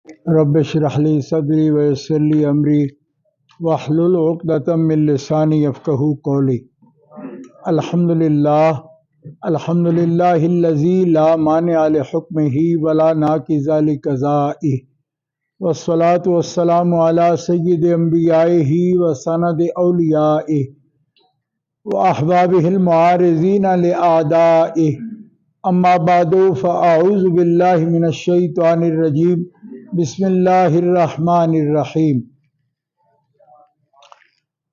رب اشرح لي صدري ويسر لي امري واحلل عقدة من لساني يفقهوا قولي. الحمد لله الذي لا مانع لحكمه ولا ناقض لقضائه، والصلاة والسلام على سيد انبيائه وسند اوليائه واحبابه المعارضين لاعدائه. اما بعد فاعوذ بالله من الشيطان الرجيم. بسم الله الرحمن الرحيم.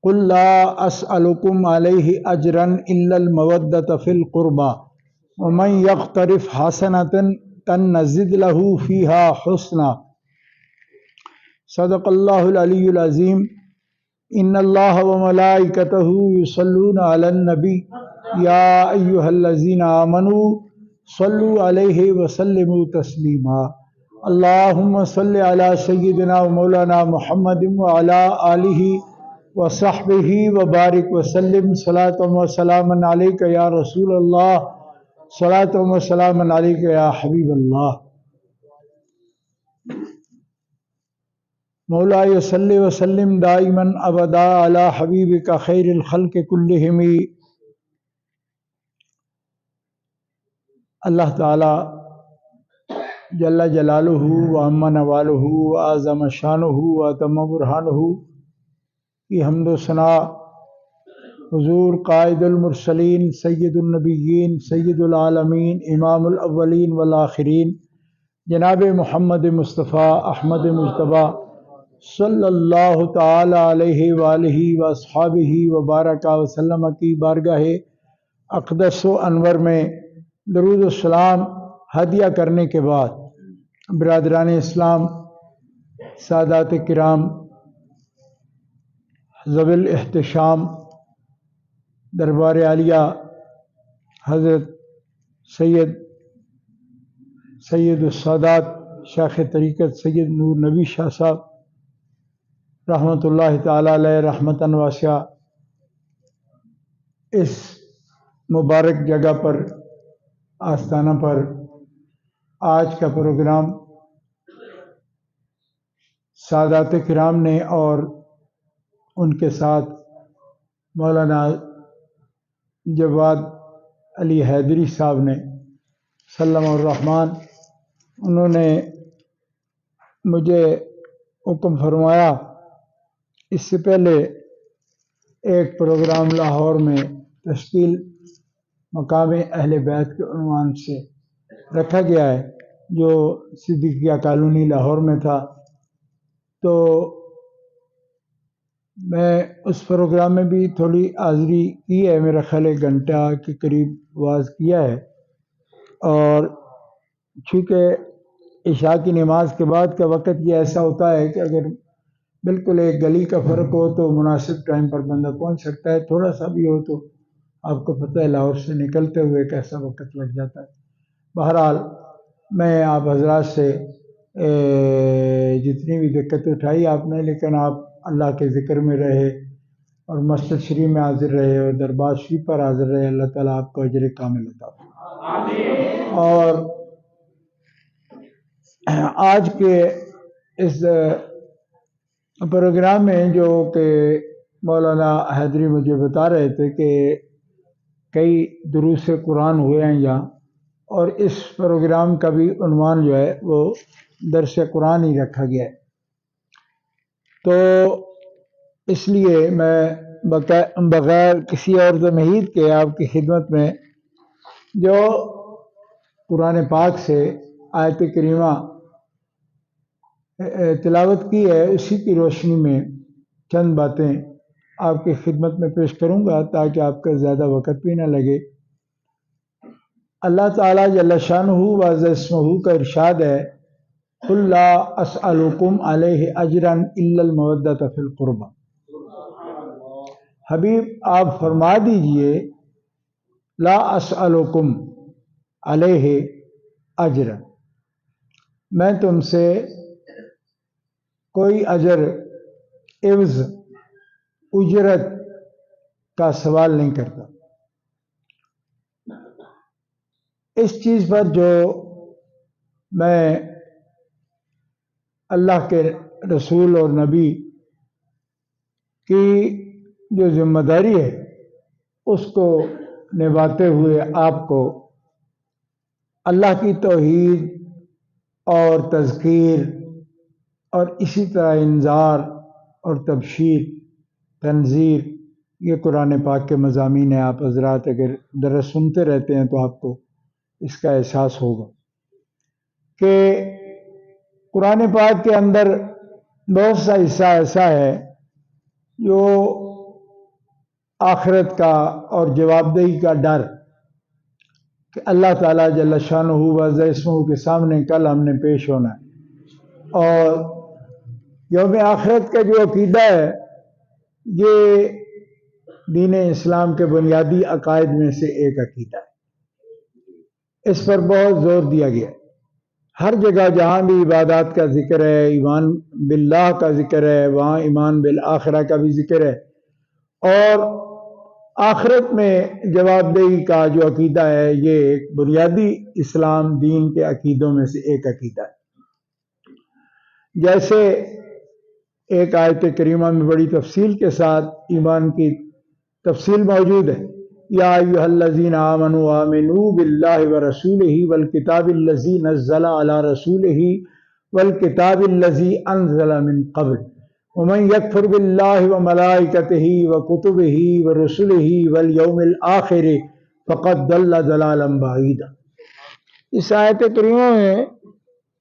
قل لا اسألكم عليه اجرا الا المودة في القربى ومن يقترف حسنة نزد له فيها حسنا. صدق الله العلي العظيم. ان الله وملائكته يصلون على النبي يا ايها الذين آمنوا صلوا عليه وسلموا تسليما. اللهم صل على سيدنا ومولانا محمد وعلى آله وصحبه وبارك وسلم. صلاة وسلاما عليك يا رسول الله، صلاة وسلاما عليك يا حبيب الله. مولاي صل وسلم دائما ابدا على حبيبك خير الخلق كلهم. اللہ تعالی جل جلالہ وعم نوالہ وعظم شانہ واتم برہانہ کی حمد و ثنا حضور قائد المرسلین سید النبیین سید العالمین امام الاولین والآخرین جناب محمد مصطفیٰ احمد مجتبیٰ صلی اللہ تعالی علیہ وآلہ واصحابہ وبارک وسلم کی بارگاہ اقدس و انور میں درود و سلام ہدیہ کرنے کے بعد، برادران اسلام، سادات کرام، ذوی الاحتشام، دربار عالیہ حضرت سید السادات شیخ طریقت سید نور نبی شاہ صاحب رحمۃ اللہ تعالی علیہ رحمتاً واسعہ، اس مبارک جگہ پر، آستانہ پر آج کا پروگرام سادات کرام نے اور ان کے ساتھ مولانا جواد علی حیدری صاحب نے سلم الرحمن، انہوں نے مجھے حکم فرمایا اس سے پہلے ایک پروگرام لاہور میں تشکیل مقام اہل بیت کے عنوان سے رکھا گیا ہے جو صدیقیہ کالونی لاہور میں تھا، تو میں اس پروگرام میں بھی تھوڑی حاضری کی ہے، میرا خیال 1 گھنٹہ کے قریب واعظ کیا ہے، اور چونکہ عشاء کی نماز کے بعد کا وقت یہ ایسا ہوتا ہے کہ اگر بالکل ایک گلی کا فرق ہو تو مناسب ٹائم پر بندہ پہنچ سکتا ہے، تھوڑا سا بھی ہو تو آپ کو پتہ ہے لاہور سے نکلتے ہوئے کیسا وقت لگ جاتا ہے۔ بہرحال میں آپ حضرات سے جتنی بھی دقت اٹھائی آپ نے، لیکن آپ اللہ کے ذکر میں رہے اور مسجد شریف میں حاضر رہے اور دربار شریف پر حاضر رہے، اللہ تعالیٰ آپ کو اجر کامل عطا فرمائے۔ اور آج کے اس پروگرام میں جو کہ مولانا حیدری مجھے بتا رہے تھے کہ کئی دروس قرآن ہوئے ہیں یہاں، اور اس پروگرام کا بھی عنوان جو ہے وہ درس قرآن ہی رکھا گیا ہے، تو اس لیے میں بغیر کسی اور تمہید کے آپ کی خدمت میں جو قرآن پاک سے آیت کریمہ تلاوت کی ہے اسی کی روشنی میں چند باتیں آپ کی خدمت میں پیش کروں گا تاکہ آپ کا زیادہ وقت بھی نہ لگے۔ اللہ تعالیٰ جل شانہ وعز اسمہ کا ارشاد ہے، قل لا اسألکم علیہ اجرا الا المودۃ فی القربى۔ حبیب آپ فرما دیجئے لا اسألکم علیہ اجرا، میں تم سے کوئی اجر، عوض، اجرت کا سوال نہیں کرتا، اس چیز پر جو میں اللہ کے رسول اور نبی کی جو ذمہ داری ہے اس کو نبھاتے ہوئے آپ کو اللہ کی توحید اور تذکیر اور اسی طرح انذار اور تبشیر تنذیر یہ قرآن پاک کے مضامین ہیں. آپ حضرات اگر درس سنتے رہتے ہیں تو آپ کو اس کا احساس ہوگا کہ قرآن پاک کے اندر بہت سا حصہ ایسا ہے جو آخرت کا اور جواب دہی کا ڈر کہ اللہ تعالیٰ جل شانہ وعز اسمہ کے سامنے کل ہم نے پیش ہونا ہے. اور یوم آخرت کا جو عقیدہ ہے یہ دین اسلام کے بنیادی عقائد میں سے ایک عقیدہ ہے. اس پر بہت زور دیا گیا ہے. ہر جگہ جہاں بھی عبادات کا ذکر ہے، ایمان باللہ کا ذکر ہے، وہاں ایمان بالآخرہ کا بھی ذکر ہے. اور آخرت میں جواب دہی کا جو عقیدہ ہے یہ ایک بنیادی اسلام دین کے عقیدوں میں سے ایک عقیدہ ہے. جیسے ایک آیت کریمہ میں بڑی تفصیل کے ساتھ ایمان کی تفصیل موجود ہے. یا ایھا الذین آمنوا آمنوا باللہ ورسولہ والکتاب الذی نزل علی رسولہ والکتاب الذی انزل من قبل ومن یکفر باللہ وملائکتہ وکتبہ ورسلہ والیوم الآخر فقد ضل ضلالا بعیدا. اس آیت کریمہ میں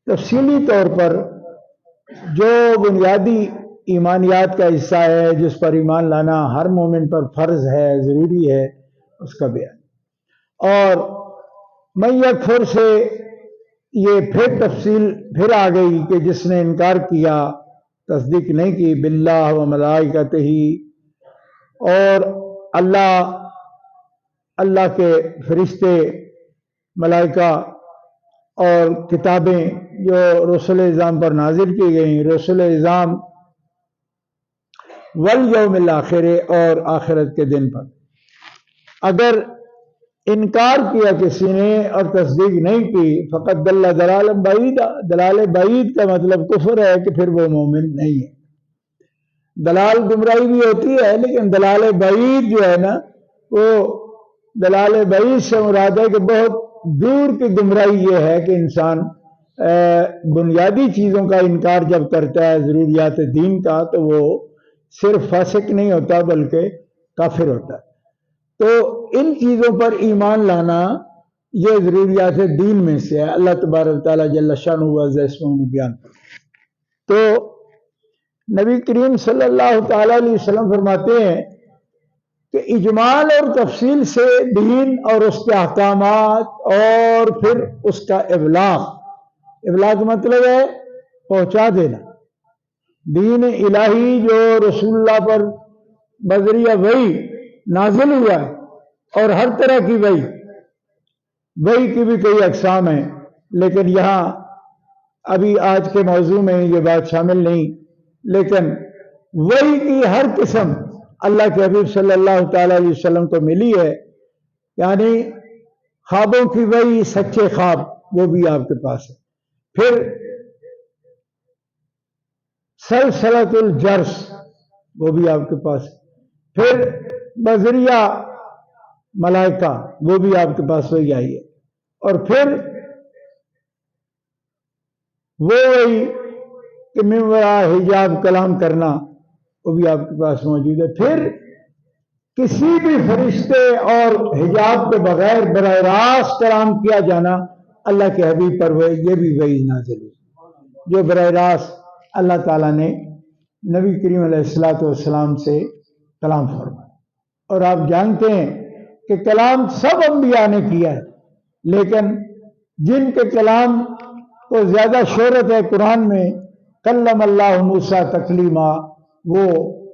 تفصیلی طور پر جو بنیادی ایمانیات کا حصہ ہے جس پر ایمان لانا ہر مومن پر فرض ہے، ضروری ہے، اس کا بیان. اور من یکفر سے یہ پھر تفصیل پھر آ گئی کہ جس نے انکار کیا، تصدیق نہیں کی باللہ و ملائکتہ اور اللہ کے فرشتے، ملائکہ اور کتابیں جو رسول اعظام پر نازل کی گئیں، رسول اعظام والیوم الآخر اور آخرت کے دن پر. اگر انکار کیا کسی نے اور تصدیق نہیں کی فقط ضل ضلالا بعیدا، ضلال بعید کا مطلب کفر ہے کہ پھر وہ مومن نہیں ہے. دلال گمراہی بھی ہوتی ہے لیکن دلال بعید جو ہے نا وہ دلال بعید سے مراد ہے کہ بہت دور کی گمراہی یہ ہے کہ انسان بنیادی چیزوں کا انکار جب کرتا ہے ضروریات دین کا تو وہ صرف فاسق نہیں ہوتا بلکہ کافر ہوتا ہے. تو ان چیزوں پر ایمان لانا یہ ضروریات دین میں سے ہے. اللہ تبارک تعالیٰ جل شانہ وعز اسمہ نے بیان کیا. تو نبی کریم صلی اللہ تعالیٰ علیہ وسلم فرماتے ہیں کہ اجمال اور تفصیل سے دین اور اس کے احکامات اور پھر اس کا ابلاغ مطلب ہے پہنچا دینا. دین الہی جو رسول اللہ پر بذریعہ وحی نازل ہوا ہے اور ہر طرح کی وحی کی بھی کئی اقسام ہیں، لیکن یہاں ابھی آج کے موضوع میں یہ بات شامل نہیں، لیکن وحی کی ہر قسم اللہ کے حبیب صلی اللہ تعالی علیہ وسلم کو ملی ہے. یعنی خوابوں کی وحی، سچے خواب وہ بھی آپ کے پاس ہے. پھر سلسلۃ الجرس وہ بھی آپ کے پاس ہے. پھر بذریعہ ملائکہ وہ بھی آپ کے پاس وہی آئی ہے. اور پھر وہی کہ من وراء حجاب کلام کرنا وہ بھی آپ کے پاس موجود ہے. پھر کسی بھی فرشتے اور حجاب کے بغیر براہ راست کلام کیا جانا اللہ کے حبیب پر یہ بھی وحی نازل ہے جو براہ راست اللہ تعالیٰ نے نبی کریم علیہ السلام سے کلام فرمایا. اور آپ جانتے ہیں کہ کلام سب انبیاء نے کیا ہے، لیکن جن کے کلام کو زیادہ شہرت ہے قرآن میں کلم اللہ موسیٰ تکلیما، وہ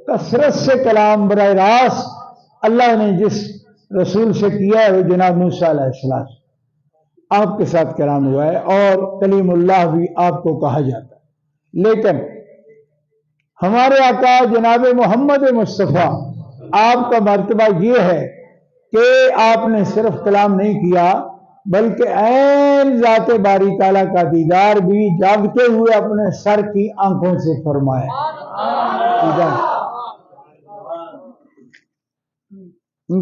کثرت سے کلام براہ راست اللہ نے جس رسول سے کیا ہے وہ جناب موسیٰ علیہ السلام آپ کے ساتھ کلام ہوا ہے، اور کلیم اللہ بھی آپ کو کہا جاتا ہے. لیکن ہمارے آقا جناب محمد مصطفیٰ آپ کا مرتبہ یہ ہے کہ آپ نے صرف کلام نہیں کیا بلکہ عین ذات باری تعالیٰ کا دیدار بھی جاگتے ہوئے اپنے سر کی آنکھوں سے فرمایا۔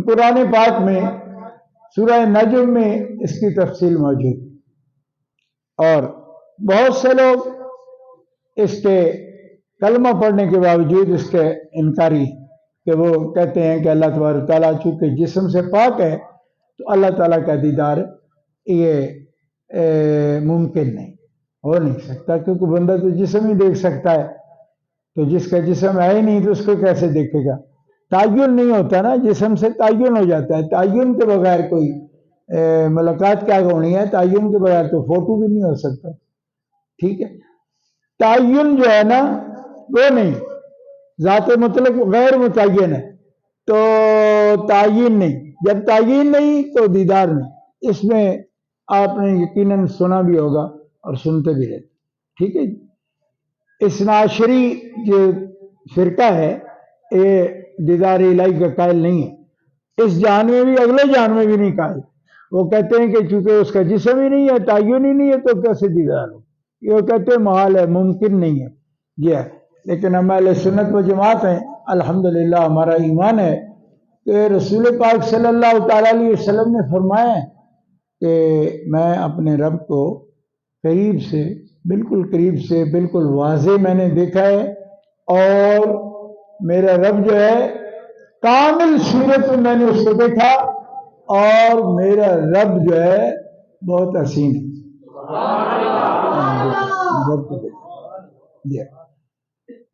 قرآن پاک میں سورہ نجم میں اس کی تفصیل موجود، اور بہت سے لوگ اس کے کلمہ پڑھنے کے باوجود اس کے انکاری، کہ وہ کہتے ہیں کہ اللہ تبارک تعالیٰ چونکہ جسم سے پاک ہے تو اللہ تعالیٰ کا دیدار یہ ممکن نہیں، ہو نہیں سکتا، کیونکہ بندہ تو جسم ہی دیکھ سکتا ہے، تو جس کا جسم ہے ہی نہیں تو اس کو کیسے دیکھے گا؟ تعین نہیں ہوتا نا، جسم سے تعین ہو جاتا ہے، تعین کے بغیر کوئی ملاقات کیا ہونی ہے، تعین کے بغیر تو فوٹو بھی نہیں ہو سکتا، ٹھیک ہے؟ تعین جو ہے نا وہ نہیں، ذات مطلق غیر متعین ہے، تو تعین نہیں، جب تعین نہیں تو دیدار نہیں۔ اس میں آپ نے یقیناً سنا بھی ہوگا اور سنتے بھی رہتے، ٹھیک ہے؟ اثنا عشری جو فرقہ ہے یہ دیدار الہی کا قائل نہیں ہے، اس جہان میں بھی اگلے جہان میں بھی نہیں قائل۔ وہ کہتے ہیں کہ چونکہ اس کا جسم ہی نہیں ہے، تعین ہی نہیں ہے، تو کیسے دیدار ہو؟ یہ کہتے ہیں محال ہے، ممکن نہیں ہے یہ ہے۔ لیکن ہم اہل سنت و جماعت ہیں، الحمدللہ ہمارا ایمان ہے کہ رسول پاک صلی اللہ تعالیٰ علیہ وسلم نے فرمایا ہے کہ میں اپنے رب کو قریب سے، بالکل قریب سے، بالکل واضح میں نے دیکھا ہے، اور میرا رب جو ہے کامل صورت میں نے اس کو دیکھا، اور میرا رب جو ہے بہت حسین ہے۔ رب کو دیکھا،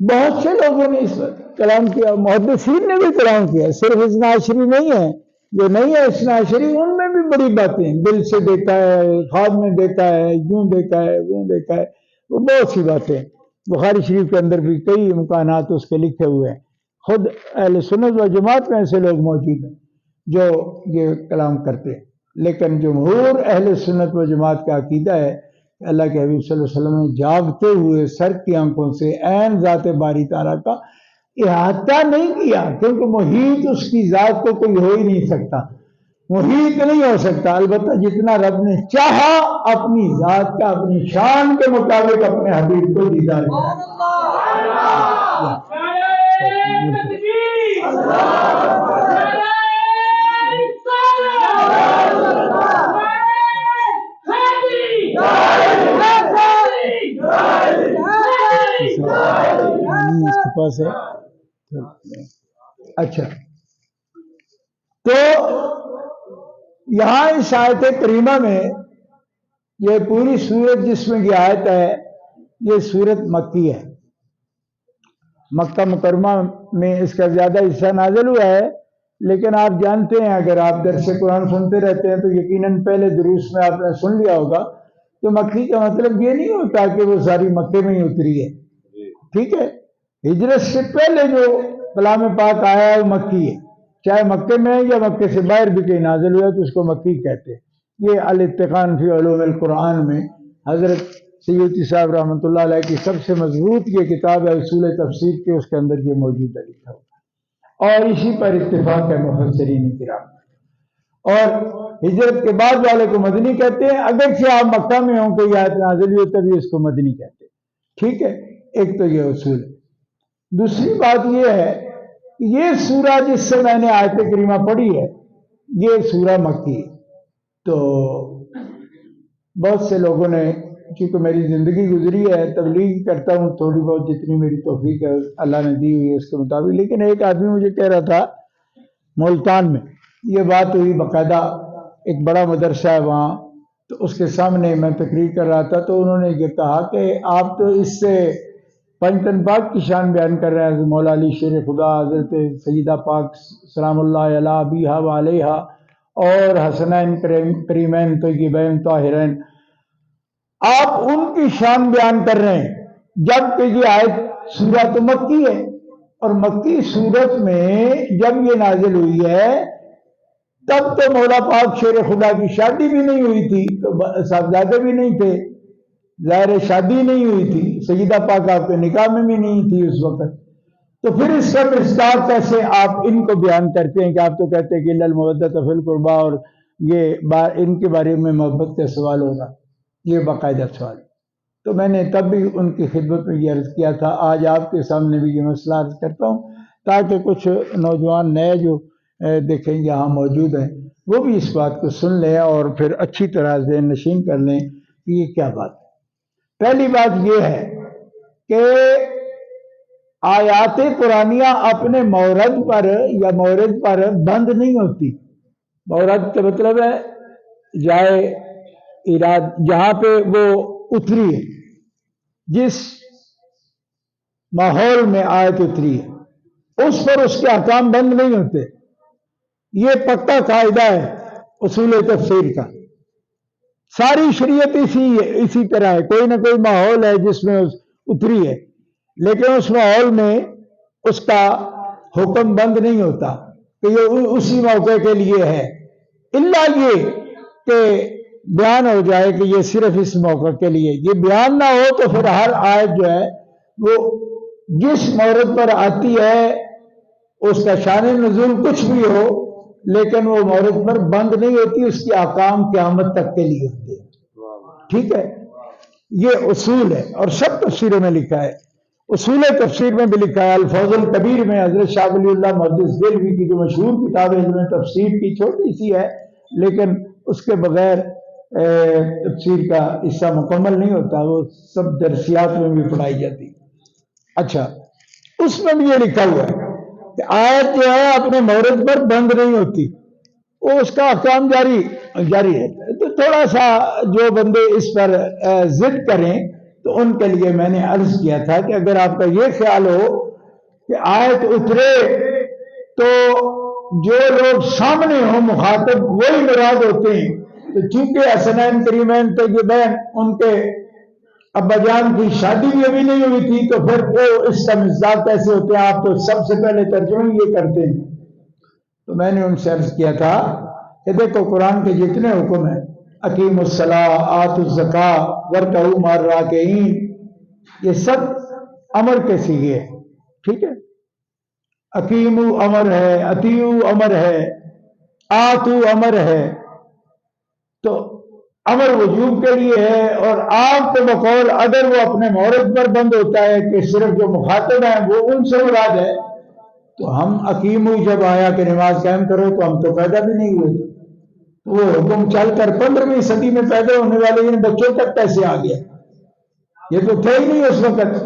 بہت سے لوگوں نے اس وقت کلام کیا، محدثین نے بھی کلام کیا، صرف اثنا عشری نہیں ہے، جو نہیں ہے اثنا عشری ان میں بھی بڑی باتیں، دل سے دیکھا ہے، خواب میں دیکھا ہے، یوں دیکھا ہے، وہ دیکھا ہے، وہ بہت سی باتیں۔ بخاری شریف کے اندر بھی کئی مکانات اس کے لکھے ہوئے ہیں، خود اہل سنت و جماعت میں ایسے لوگ موجود ہیں جو یہ کلام کرتے ہیں، لیکن جمہور اہل سنت و جماعت کا عقیدہ ہے کہ اللہ کے حبیب صلی اللہ علیہ وسلم نے جاگتے ہوئے سر کی آنکھوں سے عین ذات باری تعالیٰ کا احاطہ نہیں کیا، کیونکہ محیط اس کی ذات کو کوئی ہو ہی نہیں سکتا، محیط نہیں ہو سکتا، البتہ جتنا رب نے چاہا اپنی ذات کا، اپنی شان کے مطابق اپنے حبیب کو دیدار پاس ہے۔ اچھا، تو یہاں اس آیت کریمہ میں یہ پوری سورت جس میں کی آیت ہے، یہ سورت مکی ہے، مکہ مکرمہ میں اس کا زیادہ حصہ نازل ہوا ہے، لیکن آپ جانتے ہیں اگر آپ درس قرآن سنتے رہتے ہیں تو یقیناً پہلے دروس میں آپ نے سن لیا ہوگا کہ مکی کا مطلب یہ نہیں ہوتا کہ وہ ساری مکے میں ہی اتری ہے، ٹھیک ہے؟ ہجرت سے پہلے جو کلام پاک آیا ہے وہ مکی ہے، چاہے مکے میں یا مکے سے باہر بھی کہیں نازل ہوا تو اس کو مکی کہتے ہیں۔ یہ الاتقان فی علوم القرآن میں حضرت سیوطی صاحب رحمۃ اللہ علیہ کی سب سے مضبوط یہ کتاب ہے اصول تفسیر کے، اس کے اندر یہ موجود ہے لکھا ہوا، اور اسی پر اتفاق ہے مفسرین کرام۔ اور ہجرت کے بعد والے کو مدنی کہتے ہیں، اگرچہ آپ مکہ میں ہوں کہ یہ آیت نازل ہوئی تبھی اس کو مدنی کہتے ہیں، ٹھیک ہے؟ ایک تو یہ اصول ہے۔ دوسری بات یہ ہے کہ یہ سورہ جس سے میں نے آیت کریمہ پڑھی ہے یہ سورہ مکی ہے، تو بہت سے لوگوں نے، چونکہ میری زندگی گزری ہے، تبلیغ کرتا ہوں تھوڑی بہت جتنی میری توفیق ہے اللہ نے دی ہوئی ہے اس کے مطابق، لیکن ایک آدمی مجھے کہہ رہا تھا ملتان میں، یہ بات ہوئی، باقاعدہ ایک بڑا مدرسہ ہے وہاں، تو اس کے سامنے میں تقریر کر رہا تھا، تو انہوں نے یہ کہا کہ آپ تو اس سے پنجتن پاک کی شان بیان کر رہے ہیں، مولا علی شیر خدا، حضرت سیدہ پاک سلام اللہ علیہ ابیہا و علیہا، اور حسنین کریمین طیبین طاہرین، آپ ان کی شان بیان کر رہے ہیں، جبکہ یہ آیت سورہ تو مکی ہے، اور مکی سورت میں جب یہ نازل ہوئی ہے تب تو مولا پاک شیر خدا کی شادی بھی نہیں ہوئی تھی، تو صاحبزادے بھی نہیں تھے، ظاہر شادی نہیں ہوئی تھی، سیدہ پاک آپ کے نکاح میں بھی نہیں تھی اس وقت، تو پھر اس کا مصداق کیسے آپ ان کو بیان کرتے ہیں کہ آپ تو کہتے ہیں کہ المودۃ فی القربیٰ اور یہ ان کے بارے میں محبت کا سوال ہوگا، یہ باقاعدہ سوال۔ تو میں نے تب بھی ان کی خدمت میں یہ عرض کیا تھا، آج آپ کے سامنے بھی یہ مسئلہ عرض کرتا ہوں تاکہ کچھ نوجوان نئے جو دیکھیں یہاں موجود ہیں وہ بھی اس بات کو سن لیں اور پھر اچھی طرح ذہن نشین کر لیں کہ یہ کیا بات ہے۔ پہلی بات یہ ہے کہ آیات قرآنیہ اپنے مورد پر یا مورد پر بند نہیں ہوتی۔ مورد کا مطلب ہے جائے اراد، جہاں پہ وہ اتری ہے، جس ماحول میں آیت اتری ہے اس پر اس کے احکام بند نہیں ہوتے۔ یہ پکا قاعدہ ہے اصول تفسیر کا، ساری شریعت اسی طرح ہے۔ کوئی نہ کوئی ماحول ہے جس میں اتری ہے، لیکن اس ماحول میں اس کا حکم بند نہیں ہوتا کہ یہ اسی موقع کے لیے ہے، الا یہ کہ بیان ہو جائے کہ یہ صرف اس موقع کے لیے۔ یہ بیان نہ ہو تو پھر ہر آیت جو ہے وہ جس مورد پر آتی ہے اس کا شان نزول کچھ بھی ہو لیکن وہ مورد پر بند نہیں ہوتی، اس کے احکام قیامت تک کے لیے ہوتے ہیں۔ ٹھیک ہے، یہ اصول ہے اور سب تفسیروں میں لکھا ہے۔ اصول تفسیر میں بھی لکھا ہے، الفوز الکبیر میں حضرت شاہ ولی اللہ محدث دہلوی کی جو مشہور کتاب ہے علم تفسیر کی، چھوٹی سی ہے لیکن اس کے بغیر تفسیر کا حصہ مکمل نہیں ہوتا، وہ سب درسیات میں بھی پڑھائی جاتی۔ اچھا، اس میں بھی یہ لکھا ہوا ہے کہ آیت جو ہے اپنے مورد پر بند نہیں ہوتی، وہ اس کا احکام جاری ہے۔ تو تھوڑا سا جو بندے اس پر ضد کریں تو ان کے لیے میں نے عرض کیا تھا کہ اگر آپ کا یہ خیال ہو کہ آیت اترے تو جو لوگ سامنے ہوں مخاطب وہی مراد ہوتے ہیں، تو چونکہ حسنین کریمین طیبین ان کے ابا جان کی شادی بھی ابھی نہیں ہوئی تھی تو پھر وہ اس کا مزاج کیسے ہوتے ہیں؟ آپ تو سب سے پہلے ترجمہ یہ کرتے ہیں۔ تو میں نے ان سے عرض کیا تھا کہ دیکھو قرآن کے جتنے حکم ہیں، اقیم الصلاۃ، آتوا الزکاۃ، وارکعوا مع الراکعین، یہ سب امر کے صیغے ہیں۔ ٹھیک ہے، اقیموا امر ہے، اطیعوا امر ہے، آتوا امر ہے، تو امر وجوب کے لیے ہے۔ اور آپ کے بقول اگر وہ اپنے مورد پر بند ہوتا ہے کہ صرف جو مخاطب ہیں وہ ان سے مراد ہے، تو ہم اقیموا جب آیا کہ نماز قائم کرو تو ہم تو پیدا بھی نہیں ہوئے، وہ حکم چل کر 15ویں صدی میں پیدا ہونے والے ان بچوں تک کیسے آ گیا؟ یہ تو تھے ہی نہیں اس وقت۔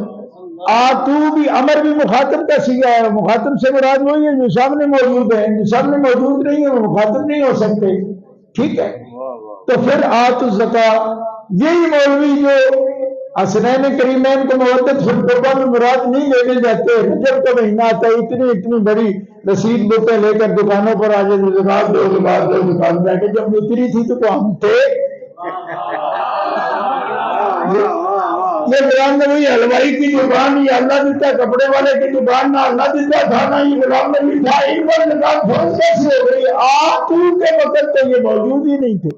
آتو بھی امر بھی مخاطب کا صیغہ ہے، مخاطب سے مراد وہی ہے جو سامنے موجود ہے، جو سامنے موجود نہیں ہے وہ مخاطب نہیں ہو سکتے۔ ٹھیک ہے، تو پھر آتوا الزکاۃ، یہی مولوی جو حسنین کریمین کو مودت خطبہ میں مراد نہیں لینے جاتے، رجب کا مہینہ آتا ہے اتنی بڑی رسید بوتیں لے کر دکانوں پر آ جاتے، زکات دو زکات دو زکات دو، کہ جب اتری تھی تو ہم تھے۔ یہ غلام نبی حلوائی کی دکان، یہ اللہ دیتا کپڑے والے کی دکان، نہ اللہ دیتا تھا نہ یہ غلام نبی تھا، ان پر زکات فرض کیسے ہو گئی؟ آتو کے وقت تو یہ موجود ہی نہیں تھے۔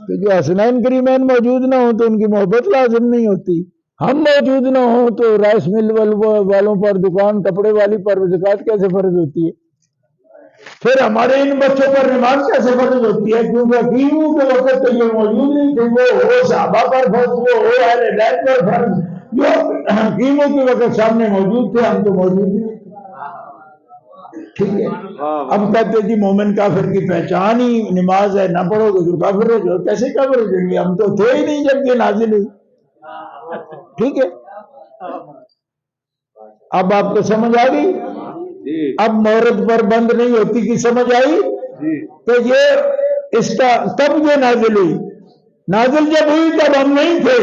تو جو حسنین کریمین موجود نہ ہوں تو ان کی محبت لازم نہیں ہوتی، ہم موجود نہ ہوں تو رائس مل والوں پر، دکان کپڑے والی پر زکات کیسے فرض ہوتی ہے؟ پھر ہمارے ان بچوں پر نماز کیسے فرض ہوتی ہے؟ کیونکہ حکیموں کے وقت تو یہ موجود نہیں تھے، وہ ہو صحابہ پر فرض، وہ ہو اہل بیت پر فرض، جو حکیموں کے وقت سامنے موجود تھے ہم تو موجود نہیں۔ ٹھیک ہے، اب کہتے جی مومن کافر کی پہچان ہی نماز ہے، نہ پڑھو گے تو کافر ہو جاؤ۔ کیسے کافر ہو جائیں گے؟ ہم تو تھے ہی نہیں جب یہ نازل ہوئی۔ ٹھیک ہے، اب آپ کو سمجھ آ گئی؟ اب مورد پر بند نہیں ہوتی کی سمجھ آئی؟ تو یہ اس کا کب یہ نازل ہوئی؟ نازل جب ہوئی تب ہم نہیں تھے،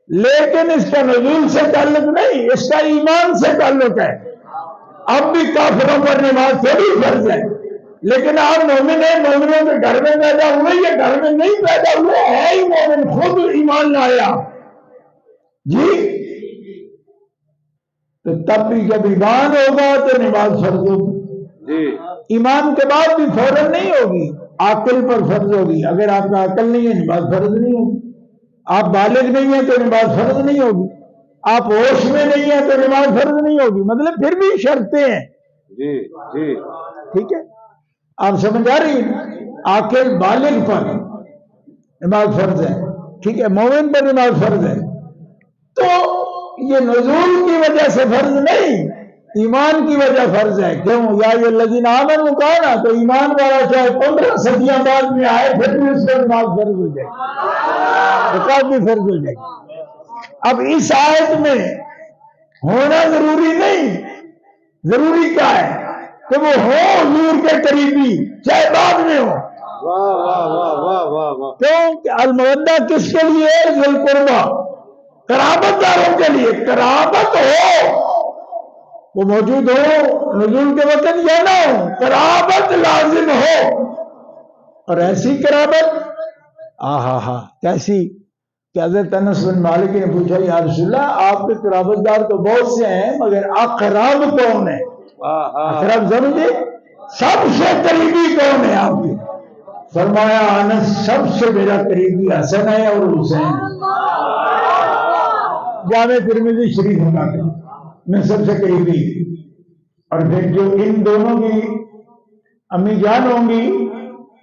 لیکن اس کا نزول سے تعلق نہیں، اس کا ایمان سے تعلق ہے۔ اب بھی کافروں پر نماز تھوڑی فرض ہے، لیکن آپ مومن ہیں، مومنوں کے گھر میں پیدا ہوئے یا گھر میں نہیں پیدا ہوئے، ہے ہی مومن، خود ایمان لایا جی، تو تب بھی جب ایمان ہوگا تو نماز فرض ہوگی۔ ایمان کے بعد بھی فوراً نہیں ہوگی، عاقل پر فرض ہوگی۔ اگر آپ کا عقل نہیں ہے نماز فرض نہیں ہوگی، آپ بالغ نہیں ہیں تو نماز فرض نہیں ہوگی، آپ ہوش میں نہیں ہیں تو نماز فرض نہیں ہوگی۔ مطلب پھر بھی شرطیں ہیں، جی جی ٹھیک ہے، آپ سمجھ آ رہی ہیں؟ عاقل بالغ پر نماز فرض ہے، ٹھیک ہے، مومن پر نماز فرض ہے. تو یہ نزول کی وجہ سے فرض نہیں، ایمان کی وجہ فرض ہے. کیوں؟ یا یہ الذین آمنوا کہا نا، تو ایمان والا چاہے 15 صدیاں بعد میں آئے پھر بھی اس پر نماز فرض ہو جائے گی، زکات بھی فرض ہو جائے گی. اب اس آیت میں ہونا ضروری نہیں، ضروری کیا ہے کہ وہ ہو حضور کے قریبی، چاہے بعد میں ہو. واہ واہ واہ واہ واہ واہ. کیوں کہ المودہ کس کے لیے؟ ذی القربہ، قرابت داروں کے لیے. قرابت ہو، وہ موجود ہو نزول کے وقت یا نہ ہو، قرابت لازم ہو. اور ایسی قرابت کیسی کہ حضرت انس بن مالک نے پوچھا یا رسول اللہ آپ کے قرابت دار تو بہت سے ہیں مگر اقرب کون ہے؟ اقرب سمجھے؟ سب سے قریبی کون ہے آپ کے؟ فرمایا انس سب سے میرا قریبی حسن ہے اور حسین. جامع ترمذی شریف میں سب سے قریبی. اور پھر جو ان دونوں کی امی جان ہوں گی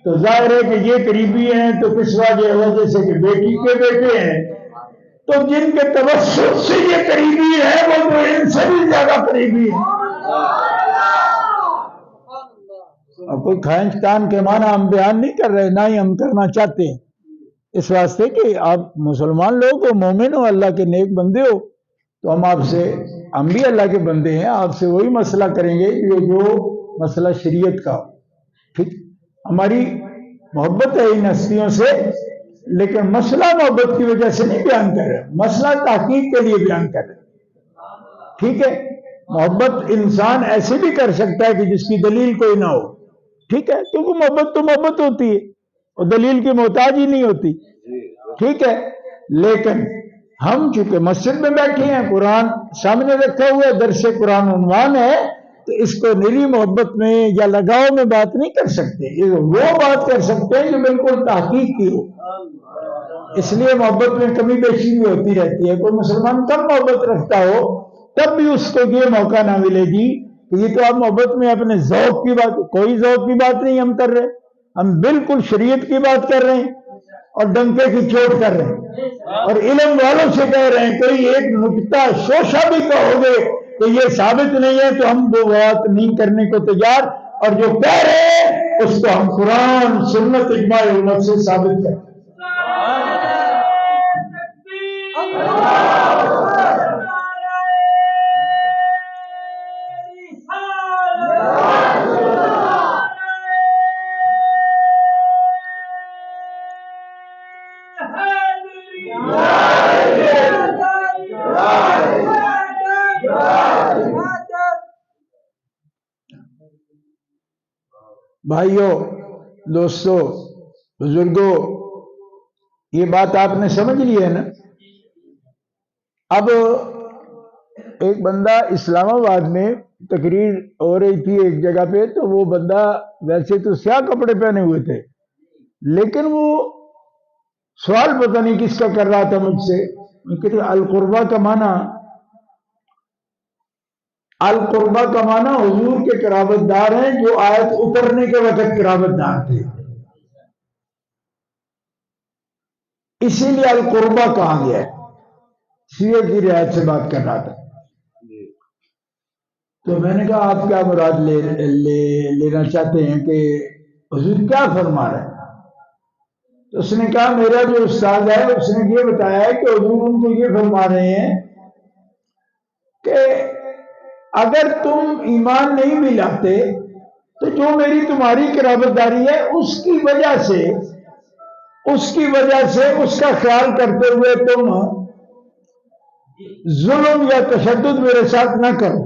تو ظاہر ہے کہ یہ قریبی ہیں، تو کس وجہ سے کہ بیٹی کے بیٹے ہیں، تو جن کے توسط سے یہ قریبی ہے وہ تو ان سے بھی زیادہ قریبی ہیں. اور کوئی کھینچ تان کے معنی ہم بیان نہیں کر رہے، نہ ہی ہم کرنا چاہتے ہیں. اس واسطے کہ آپ مسلمان لوگ ہو، مومن ہو، اللہ کے نیک بندے ہو، تو ہم بھی اللہ کے بندے ہیں، آپ سے وہی مسئلہ کریں گے یہ جو مسئلہ شریعت کا. ٹھیک، ہماری محبت ہے ان ہستیوں سے، لیکن مسئلہ محبت کی وجہ سے نہیں بیان کر رہے، مسئلہ تحقیق کے لیے بیان کر رہے. ٹھیک ہے، محبت انسان ایسے بھی کر سکتا ہے کہ جس کی دلیل کوئی نہ ہو. ٹھیک ہے، کیونکہ محبت تو محبت ہوتی ہے اور دلیل کی محتاج ہی نہیں ہوتی. ٹھیک ہے، لیکن ہم چونکہ مسجد میں بیٹھے ہیں، قرآن سامنے رکھا ہوا ہے، درس قرآن عنوان ہے، تو اس کو نری محبت میں یا لگاؤ میں بات نہیں کر سکتے. وہ بات کر سکتے ہیں جو بالکل تحقیق کی ہو. اس لیے محبت میں کمی بیشی بھی ہوتی رہتی ہے. کوئی مسلمان کم محبت رکھتا ہو تب بھی اس کو یہ موقع نہ ملے گی کہ یہ تو آپ محبت میں اپنے ذوق کی بات، کوئی ذوق کی بات نہیں ہم کر رہے، ہم بالکل شریعت کی بات کر رہے ہیں اور ڈنکے کی چوٹ کر رہے ہیں اور علم والوں سے کہہ رہے ہیں. کوئی ایک نکتہ شوشہ بھی کہو گے کہ یہ ثابت نہیں ہے تو ہم وہ بات نہیں کرنے کو تیار، اور جو کہہ رہے ہیں اس کو ہم قرآن سنت اجماع امت سے ثابت کریں. بھائیوں، دوستوں، بزرگوں، یہ بات آپ نے سمجھ لی ہے نا. اب ایک بندہ اسلام آباد میں تقریر ہو رہی تھی ایک جگہ پہ، تو وہ بندہ ویسے تو سیاہ کپڑے پہنے ہوئے تھے، لیکن وہ سوال پتہ نہیں کس کا کر رہا تھا مجھ سے. القربہ کا معنی، القربہ کا معنی حضور کے قرابت دار ہیں جو آیت اترنے کے وقت قرابت دار تھے، اسی لیے القربہ کہا گیا ہے. سیرت کی رعایت سے بات کر رہا تھا. تو میں نے کہا آپ کیا مراد لینا چاہتے ہیں کہ حضور کیا فرما رہے ہیں؟ تو اس نے کہا میرا جو استاد ہے اس نے یہ بتایا ہے کہ حضور ان کو یہ فرما رہے ہیں کہ اگر تم ایمان نہیں بھی لاتے تو جو میری تمہاری قرابت داری ہے اس کی وجہ سے اس کا خیال کرتے ہوئے تم ظلم یا تشدد میرے ساتھ نہ کرو،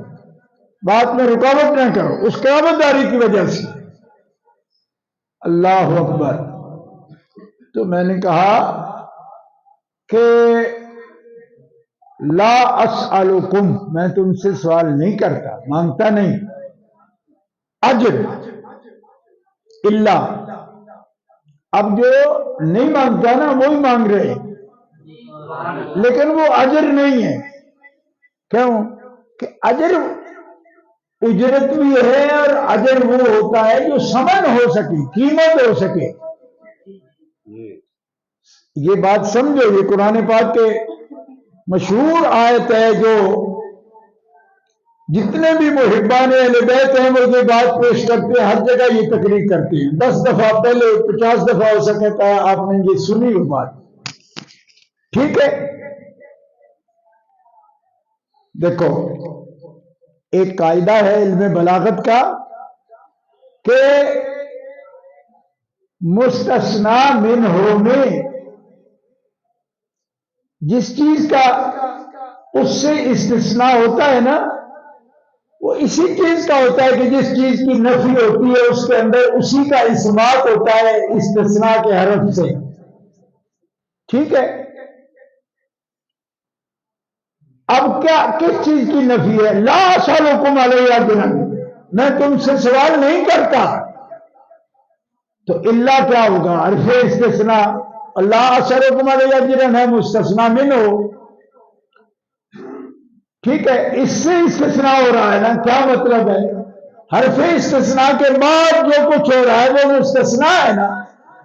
بات میں رکاوٹ نہ کرو، اس قرابت داری کی وجہ سے. اللہ اکبر. تو میں نے کہا کہ لا اسألکم، میں تم سے سوال نہیں کرتا، مانگتا نہیں، اجر الا. اب جو نہیں مانگتا نا وہی مانگ رہے، لیکن وہ اجر نہیں ہے. کیوں کہ اجر اجرت بھی ہے اور اجر وہ ہوتا ہے جو ثمن ہو سکے، قیمت ہو سکے. یہ بات سمجھو، یہ قرآن پاک کے مشہور آیت ہے جو جتنے بھی محبان اہل بیت ہیں وہ یہ بات پیش کرتے ہیں، ہر جگہ یہ تقریر کرتے ہیں. 10 دفعہ پہلے 50 دفعہ ہو سکتا ہے آپ نے یہ سنی ہو بات. ٹھیک ہے، دیکھو ایک قاعدہ ہے علم بلاغت کا کہ مستثنا منہ میں جس چیز کا اس سے استثناء ہوتا ہے نا، وہ اسی چیز کا ہوتا ہے کہ جس چیز کی نفی ہوتی ہے اس کے اندر اسی کا اسمات ہوتا ہے استثناء کے حرف سے. ٹھیک ہے، اب کیا کس چیز کی نفی ہے؟ لا اسألکم علیہ اجرا، میں تم سے سوال نہیں کرتا. تو اللہ کیا ہوگا؟ حرف استثناء. لا اسألکم علیہ اجرا ہے مستثنیٰ منہ. ٹھیک ہے، اس سے استثناء ہو رہا ہے نا. کیا مطلب ہے؟ حرف استثناء کے بعد جو کچھ ہو رہا ہے وہ مستثناء ہے نا.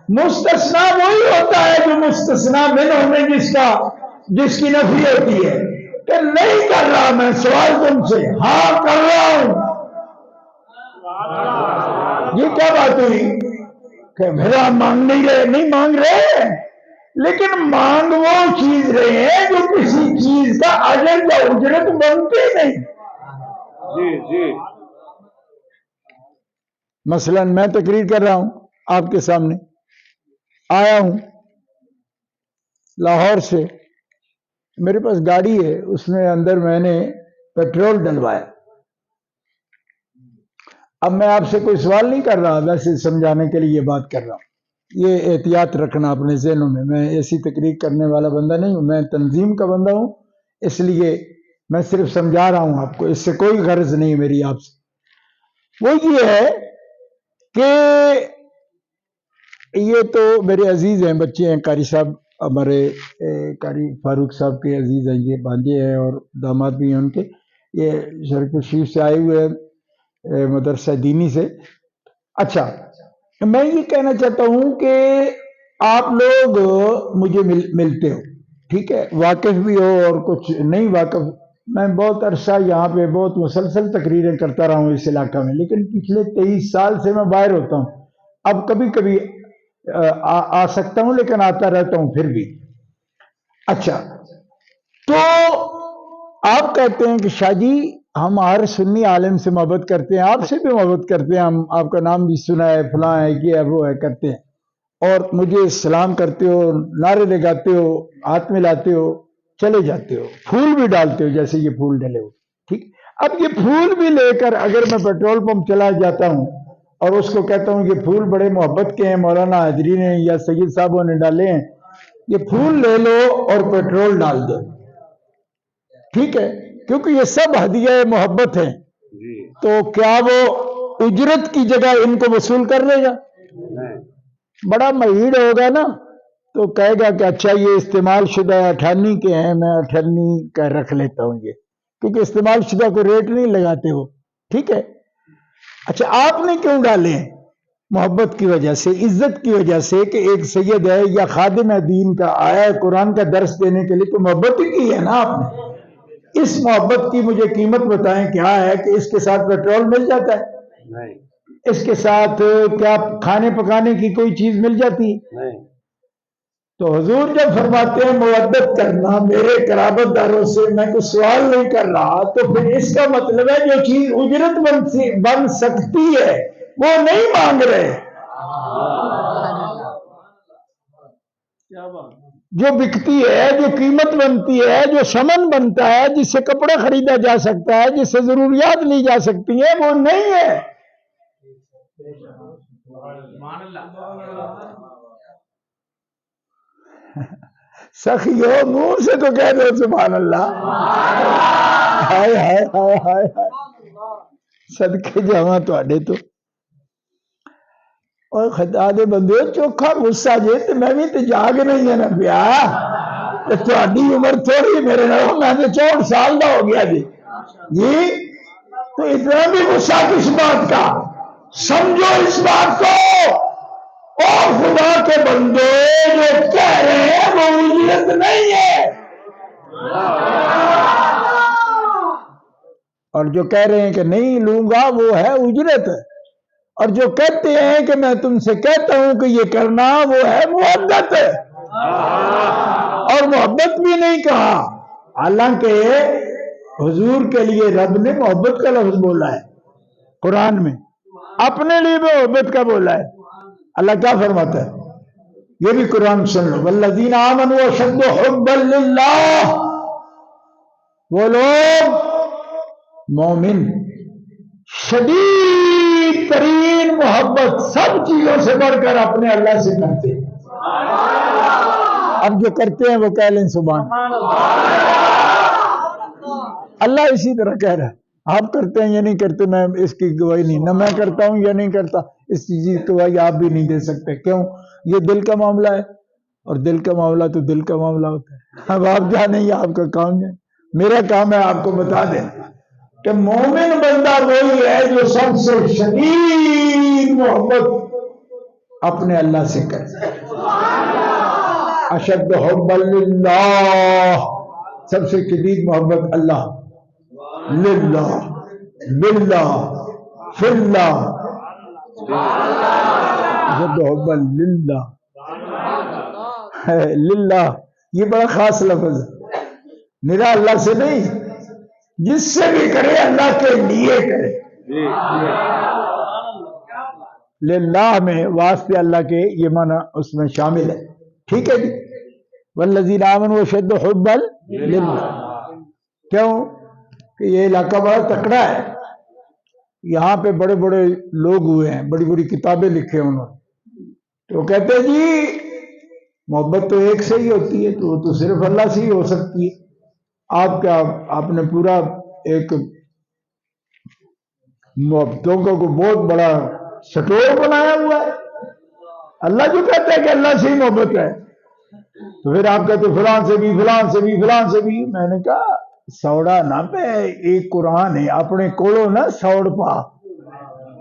مستثناء وہی ہوتا ہے جو مستثناء منہ میں جس کی نفی ہوتی ہے. کہ نہیں کر رہا میں سوال تم سے، ہاں کر رہا ہوں. یہ کیا بات ہوئی کہ میرا مانگ نہیں رہے؟ نہیں مانگ رہے، لیکن مانگ وہ چیز رہے ہیں جو کسی چیز کا اجر یا اجرت بنتے نہیں. جی جی. مثلا میں تقریر کر رہا ہوں آپ کے سامنے، آیا ہوں لاہور سے، میرے پاس گاڑی ہے، اس میں اندر میں نے پیٹرول ڈلوایا. اب میں آپ سے کوئی سوال نہیں کر رہا، ویسے سمجھانے کے لیے یہ بات کر رہا ہوں. یہ احتیاط رکھنا اپنے ذہنوں میں ایسی تقریر کرنے والا بندہ نہیں ہوں، میں تنظیم کا بندہ ہوں، اس لیے میں صرف سمجھا رہا ہوں آپ کو، اس سے کوئی غرض نہیں میری آپ سے. وہ یہ ہے کہ یہ تو میرے عزیز ہیں، بچے ہیں، قاری صاحب ہمارے قاری فاروق صاحب کے عزیز ہیں، یہ بھانجے ہیں اور داماد بھی ہیں ان کے. یہ شرک شریف سے آئے ہوئے ہیں مدرسہ دینی سے. اچھا، میں یہ کہنا چاہتا ہوں کہ آپ لوگ مجھے ملتے ہو، ٹھیک ہے، واقف بھی ہو اور کچھ نہیں واقف. میں بہت عرصہ یہاں پہ بہت مسلسل تقریریں کرتا رہا ہوں اس علاقہ میں، لیکن پچھلے 23 سال سے میں باہر ہوتا ہوں. اب کبھی کبھی آ سکتا ہوں، لیکن آتا رہتا ہوں پھر بھی. اچھا، تو آپ کہتے ہیں کہ شاہ جی ہم ہر سنی عالم سے محبت کرتے ہیں، آپ سے بھی محبت کرتے ہیں، ہم آپ کا نام بھی سنا ہے، فلاں ہے، یہ ہے، وہ ہے، کرتے ہیں، اور مجھے سلام کرتے ہو، نعرے لگاتے ہو، ہاتھ ملاتے ہو، چلے جاتے ہو، پھول بھی ڈالتے ہو جیسے یہ پھول ڈلے ہو. ٹھیک، اب یہ پھول بھی لے کر اگر میں پیٹرول پمپ چلا جاتا ہوں اور اس کو کہتا ہوں یہ پھول بڑے محبت کے ہیں، مولانا حاضری نے یا سید صاحبوں نے ڈالے ہیں، یہ پھول لے لو اور پیٹرول ڈال دو. ٹھیک ہے، کیونکہ یہ سب ہدیہ محبت ہیں، تو کیا وہ اجرت کی جگہ ان کو وصول کر لے گا؟ بڑا مہیڑ ہوگا نا، تو کہے گا کہ اچھا یہ استعمال شدہ 98 کے ہیں، میں 98 کا رکھ لیتا ہوں یہ، کیونکہ استعمال شدہ کو ریٹ نہیں لگاتے وہ. ٹھیک ہے، اچھا آپ نے کیوں ڈالے ہیں؟ محبت کی وجہ سے، عزت کی وجہ سے کہ ایک سید ہے یا خادم دین کا آیا ہے قرآن کا درس دینے کے لیے، تو محبت ہی کی ہے نا آپ نے. اس محبت کی مجھے قیمت بتائیں کیا ہے کہ اس کے ساتھ پیٹرول مل جاتا ہے؟ اس کے ساتھ کیا کھانے پکانے کی کوئی چیز مل جاتی؟ تو حضور جب فرماتے ہیں مودت کرنا میرے قرابت داروں سے، میں کوئی سوال نہیں کر رہا، تو پھر اس کا مطلب ہے جو چیز اجرت بن سکتی ہے وہ نہیں مانگ رہے. جو بکتی ہے، جو قیمت بنتی ہے، جو ثمن بنتا ہے، جس سے کپڑا خریدا جا سکتا ہے، جس سے ضروریات لی جا سکتی ہیں، وہ نہیں ہے. سخیو منہ سے تو کہہ دو سبحان اللہ. ہائے ہائے ہائے ہائے صدقے جاواں تواڈے تو. اور خدا دے بندے چوکھا غصہ جے تے میں بھی تے جاگ نہیں ہے نا پیا. تہاڈی عمر تھوڑی میرے نال، میں تے 64 سال دا ہو گیا جی. تو اتنا بھی غصہ کس بات کا؟ سمجھو اس بات کو، اور خدا کے بندے جو کہہ رہے ہیں وہ اجرت نہیں ہے، اور جو کہہ رہے ہیں کہ نہیں لوں گا وہ ہے اجرت، اور جو کہتے ہیں کہ میں تم سے کہتا ہوں کہ یہ کرنا وہ ہے محبت، اور محبت بھی نہیں کہا، حالانکہ حضور کے لیے رب نے محبت کا لفظ بولا ہے قرآن میں، اپنے لیے بھی محبت کا بولا ہے۔ اللہ کیا فرماتا ہے یہ بھی قرآن سن لو، والذین آمنوا اشد حبا للہ، وہ لوگ مومن شدید ترین محبت سب چیزوں سے بڑھ کر اپنے اللہ سے کرتے ہیں۔ اب جو کرتے ہیں وہ کہہ لیں سبحان اللہ، اسی طرح کہہ رہا ہے آپ کرتے ہیں یا نہیں کرتے، میں اس کی گواہی نہیں، نہ میں کرتا ہوں یا نہیں کرتا، اس چیز کی گواہی آپ بھی نہیں دے سکتے۔ کیوں؟ یہ دل کا معاملہ ہے، اور دل کا معاملہ تو دل کا معاملہ ہوتا ہے۔ اب آپ جانے یہ آپ کا کام ہے، میرا کام ہے آپ کو بتا دیں کہ مومن بندہ وہی ہے جو سب سے شدید محبت اپنے اللہ سے کرتا ہے۔ اشد حب للہ، سب سے شدید محبت اللہ، للہ، باللہ، فی اللہ، اشد حب للہ، للہ یہ بڑا خاص لفظ ہے، میرا اللہ سے نہیں، جس سے بھی کرے اللہ کے لیے کرے، للہ میں واسطے اللہ کے، یہ معنی اس میں شامل ہے، ٹھیک ہے جی۔ والذین آمنوا اشد حبا للہ، کیوں کہ یہ علاقہ بڑا تکڑا ہے، یہاں پہ بڑے بڑے لوگ ہوئے ہیں، بڑی بڑی کتابیں لکھے انہوں نے، تو کہتے ہیں جی محبت تو ایک سے ہی ہوتی ہے، تو وہ تو صرف اللہ سے ہی ہو سکتی ہے۔ آپ کیا آپ نے پورا ایک محبتوں کا کوئی بہت بڑا سٹور بنایا ہوا ہے؟ اللہ جو کہتا ہے کہ اللہ سے ہی محبت ہے، تو پھر آپ کہتے فلان سے بھی، فلان سے بھی، فلان سے بھی۔ میں نے کہا سوڑا نہ پہ ایک قرآن ہے، اپنے کوڑوں نہ سوڑ پا۔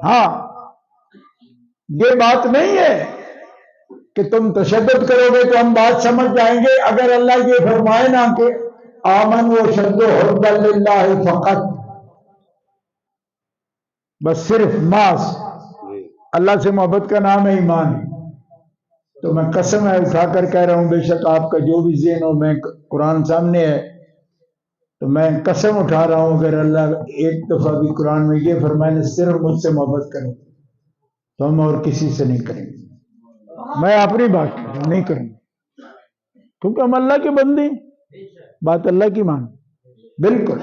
ہاں یہ بات نہیں ہے کہ تم تشدد کرو گے تو ہم بات سمجھ جائیں گے۔ اگر اللہ یہ فرمائے نا کہ آمن و شد حب للہ فقط، بس صرف ماس اللہ سے محبت کا نام ہے ایمان، تو میں قسم ہے اٹھا کر کہہ رہا ہوں، بے شک آپ کا جو بھی ذہن ہو، میں قرآن سامنے ہے تو میں قسم اٹھا رہا ہوں، اگر اللہ ایک دفعہ بھی قرآن میں یہ فرمائے نا صرف مجھ سے محبت کرو تو ہم اور کسی سے نہیں کریں گے۔ میں اپنی بات نہیں کروں گا کیونکہ ہم اللہ کے بندے ہیں، بات اللہ کی مان بالکل،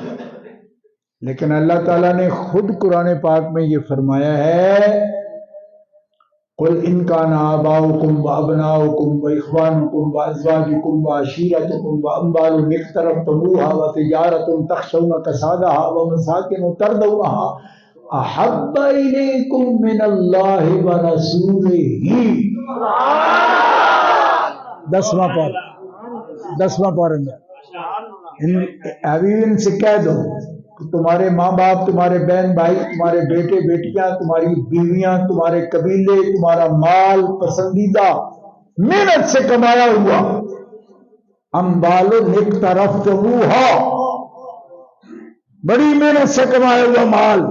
لیکن اللہ تعالیٰ نے خود قرآن پاک میں یہ فرمایا ہے قل ان کان آباؤکم وابناؤکم واخوانکم وازواجکم وعشیرتکم واموال اقترفتموها وتجارۃ تخشون کسادها ومساکن ترضونها احب الیکم من اللہ ورسولہ، 10واں پارہ میں ابھی ان سے کہہ دو کہ تمہارے ماں باپ، تمہارے بہن بھائی، تمہارے بیٹے بیٹیاں، تمہاری بیویاں، تمہارے قبیلے، تمہارا مال پسندیدہ محنت سے کمایا ہوا، اموال اقترفتموها، بڑی محنت سے کمایا ہوا مال،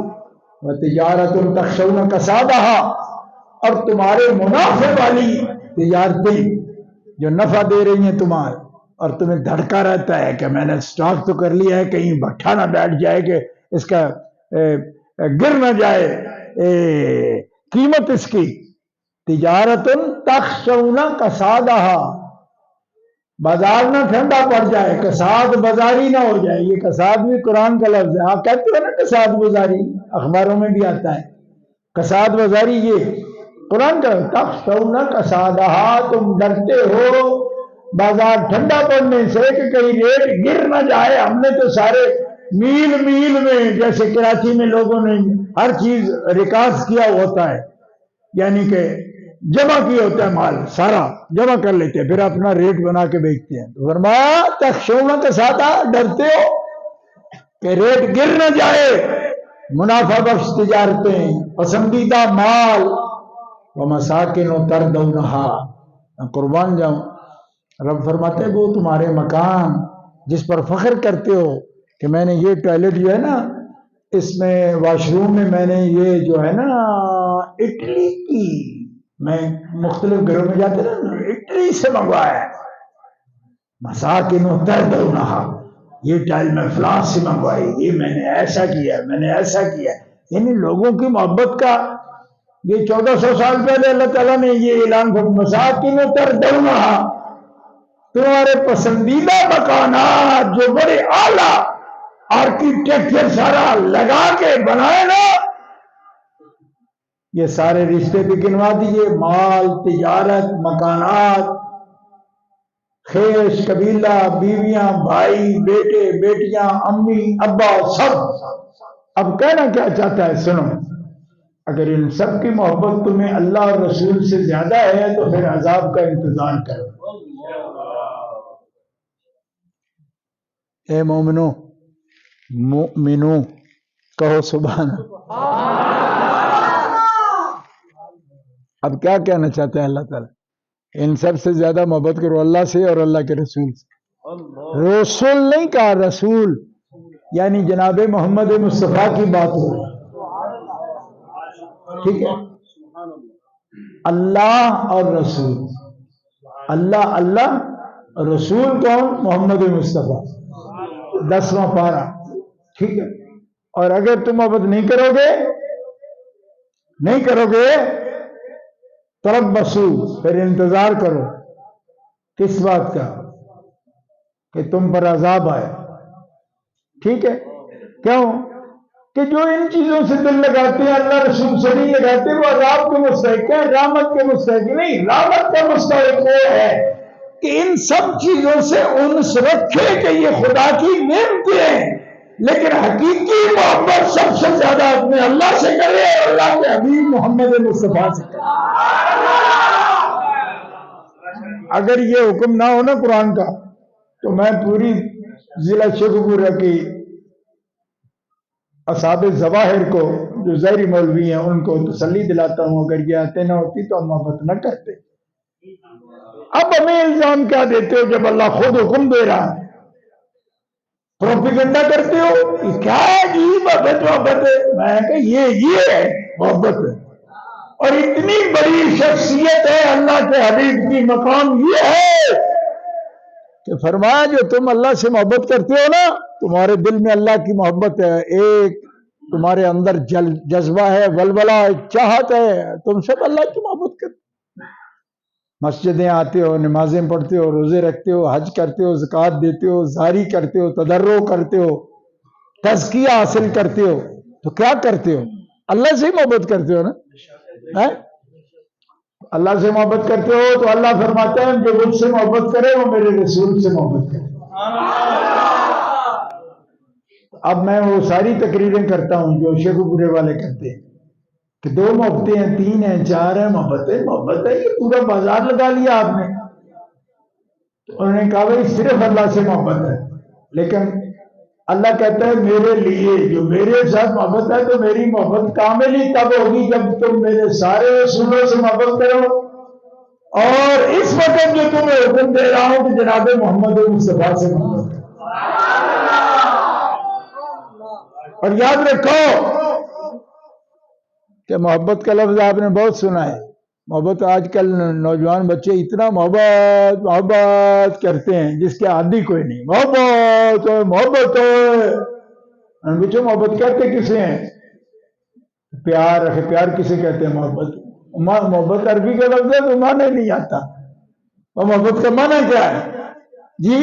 وتجارۃ تخشون کسادها، اور تمہارے منافع والی تجارتیں جو نفع دے رہی ہیں تمہارے، اور تمہیں دھڑکا رہتا ہے کہ میں نے سٹاک تو کر لیا ہے، کہیں بٹھا نہ بیٹھ جائے کہ اس کا گر نہ جائے قیمت اس کی، تجارت تخشون کسادہا، بازار نہ ٹھنڈا پڑ جائے، کساد بازاری نہ ہو جائے۔ یہ کساد بھی قرآن کا لفظ ہے، آپ کہتے ہیں نا کساد بازاری، اخباروں میں بھی آتا ہے کساد بازاری، یہ قرآن کا تخشون کسادہا، تم ڈرتے ہو بازار ٹھنڈا پڑنے سے کہ کہیں ریٹ گر نہ جائے۔ ہم نے تو سارے میل میل میں، جیسے کراچی میں لوگوں نے ہر چیز ریکارڈ کیا ہوتا ہے، یعنی کہ جمع کیا ہوتا ہے، مال سارا جمع کر لیتے ہیں، پھر اپنا ریٹ بنا کے بیچتے ہیں۔ تو فرمایا تخشون کسادہا، ڈرتے ہو کہ ریٹ گر نہ جائے، منافع بخش تجارتیں، پسندیدہ مال، ومساکن تردونہا، میں قربان جاؤں، رب فرماتے ہیں وہ تمہارے مکان جس پر فخر کرتے ہو کہ میں نے یہ ٹوائلٹ جو ہے نا اس میں واش روم میں نے یہ جو ہے نا اٹلی کی، میں مختلف گھروں میں جاتے نا اٹلی سے منگوایا ہے، مساکن تردونہا، یہ ٹائل میں فلاں سے منگوائی، یہ میں نے ایسا کیا، میں نے ایسا کیا، یعنی لوگوں کی محبت کا یہ 1400 سال پہلے اللہ تعالیٰ نے یہ اعلان کر، مساکن تردونہا، تمہارے پسندیدہ مکانات جو بڑے اعلیٰ آرکیٹیکچر سارا لگا کے بنائے نا، یہ سارے رشتے بھی گنوا دیے، مال، تجارت، مکانات، خیش، قبیلہ، بیویاں، بھائی، بیٹے، بیٹیاں، امی، ابا، سب۔ اب کہنا کیا چاہتا ہے سنو، اگر ان سب کی محبت تمہیں اللہ اور رسول سے زیادہ ہے تو پھر عذاب کا انتظار کرو۔ اے مومنو، مؤمنو کہو سبحان اللہ۔ اب کیا کہنا چاہتا ہے اللہ تعالیٰ؟ ان سب سے زیادہ محبت کرو اللہ سے اور اللہ کے رسول سے۔ رسول نہیں کہا، رسول، یعنی جناب محمد مصطفیٰ کی بات ہو رہی، ٹھیک ہے؟ اللہ اور رسول، اللہ اللہ، رسول کون؟ محمد مصطفیٰ، 10واں پارہ، ٹھیک ہے؟ اور اگر تم محبت نہیں کرو گے تربصوا، پھر انتظار کرو، کس بات کا؟ کہ تم پر عذاب آئے، ٹھیک ہے؟ کیوں؟ کہ جو ان چیزوں سے دل لگاتے ہیں اللہ رسول سے نہیں لگاتے وہ عذاب کے مستحق ہیں، رحمت کے مستحق نہیں۔ رحمت کا مستحق وہ ہے کہ ان سب چیزوں سے انس رکھے کہ یہ خدا کی نعمتیں ہیں، لیکن حقیقی محبت سب سے زیادہ اپنے اللہ سے کرے اور اللہ کے حبیب محمد مصطفیٰ سے کرے۔ اگر یہ حکم نہ ہو نا قرآن کا تو میں پوری ضلع شیخ پورہ کی اصحاب ظواہر کو جو ظاہری مولوی ہیں ان کو تسلی دلاتا ہوں، اگر یہ آتے نہ ہوتی تو ہم محبت نہ کرتے۔ اب ہمیں الزام کیا دیتے ہو جب اللہ خود حکم دے رہا ہے؟ پروپیگنڈا کرتے ہو کہ کیا جی محبت ہے، میں کہ یہ ہے محبت ہے، اور اتنی بڑی شخصیت ہے اللہ کے حبیب کی، مقام یہ ہے کہ فرمایا جو تم اللہ سے محبت کرتے ہو نا، تمہارے دل میں اللہ کی محبت ہے، ایک تمہارے اندر جذبہ ہے، ولولہ ہے، چاہت ہے، تم سب اللہ کی محبت کرتے ہو، مسجدیں آتے ہو، نمازیں پڑھتے ہو، روزے رکھتے ہو، حج کرتے ہو، زکوٰۃ دیتے ہو، زاری کرتے ہو، تضرع کرتے ہو، تزکیہ حاصل کرتے ہو، تو کیا کرتے ہو؟ اللہ سے محبت کرتے ہو نا؟ اللہ سے محبت کرتے ہو تو اللہ فرماتا ہے جو مجھ سے محبت کرے وہ میرے رسول سے محبت کرے۔ اب میں وہ ساری تقریریں کرتا ہوں جو شیخ پورے والے کرتے ہیں کہ 2 محبتیں ہیں، 3 ہیں، 4 ہیں، محبت ہے، یہ پورا بازار لگا لیا آپ نے۔ تو انہوں نے کہا بھائی صرف اللہ سے محبت ہے، لیکن اللہ کہتا ہے میرے لیے جو میرے ساتھ محبت ہے تو میری محبت کامل ہی تب ہوگی جب تم میرے سارے رسولوں سے محبت کرو، اور اس وقت جو تمہیں حکم دے رہا ہوں کہ جناب محمد مصطفیٰ سے محبت کرو۔ اور یاد رکھو کہ محبت کا لفظ آپ نے بہت سنا ہے، محبت آج کل نوجوان بچے اتنا محبت کرتے ہیں جس کے عادی کوئی نہیں، محبت ہے، بچوں محبت کہتے کسے ہیں؟ پیار کسے کہتے ہیں؟ محبت عربی کا لفظ ہے تو معنی نہیں آتا، اور محبت کا معنی کیا ہے جی؟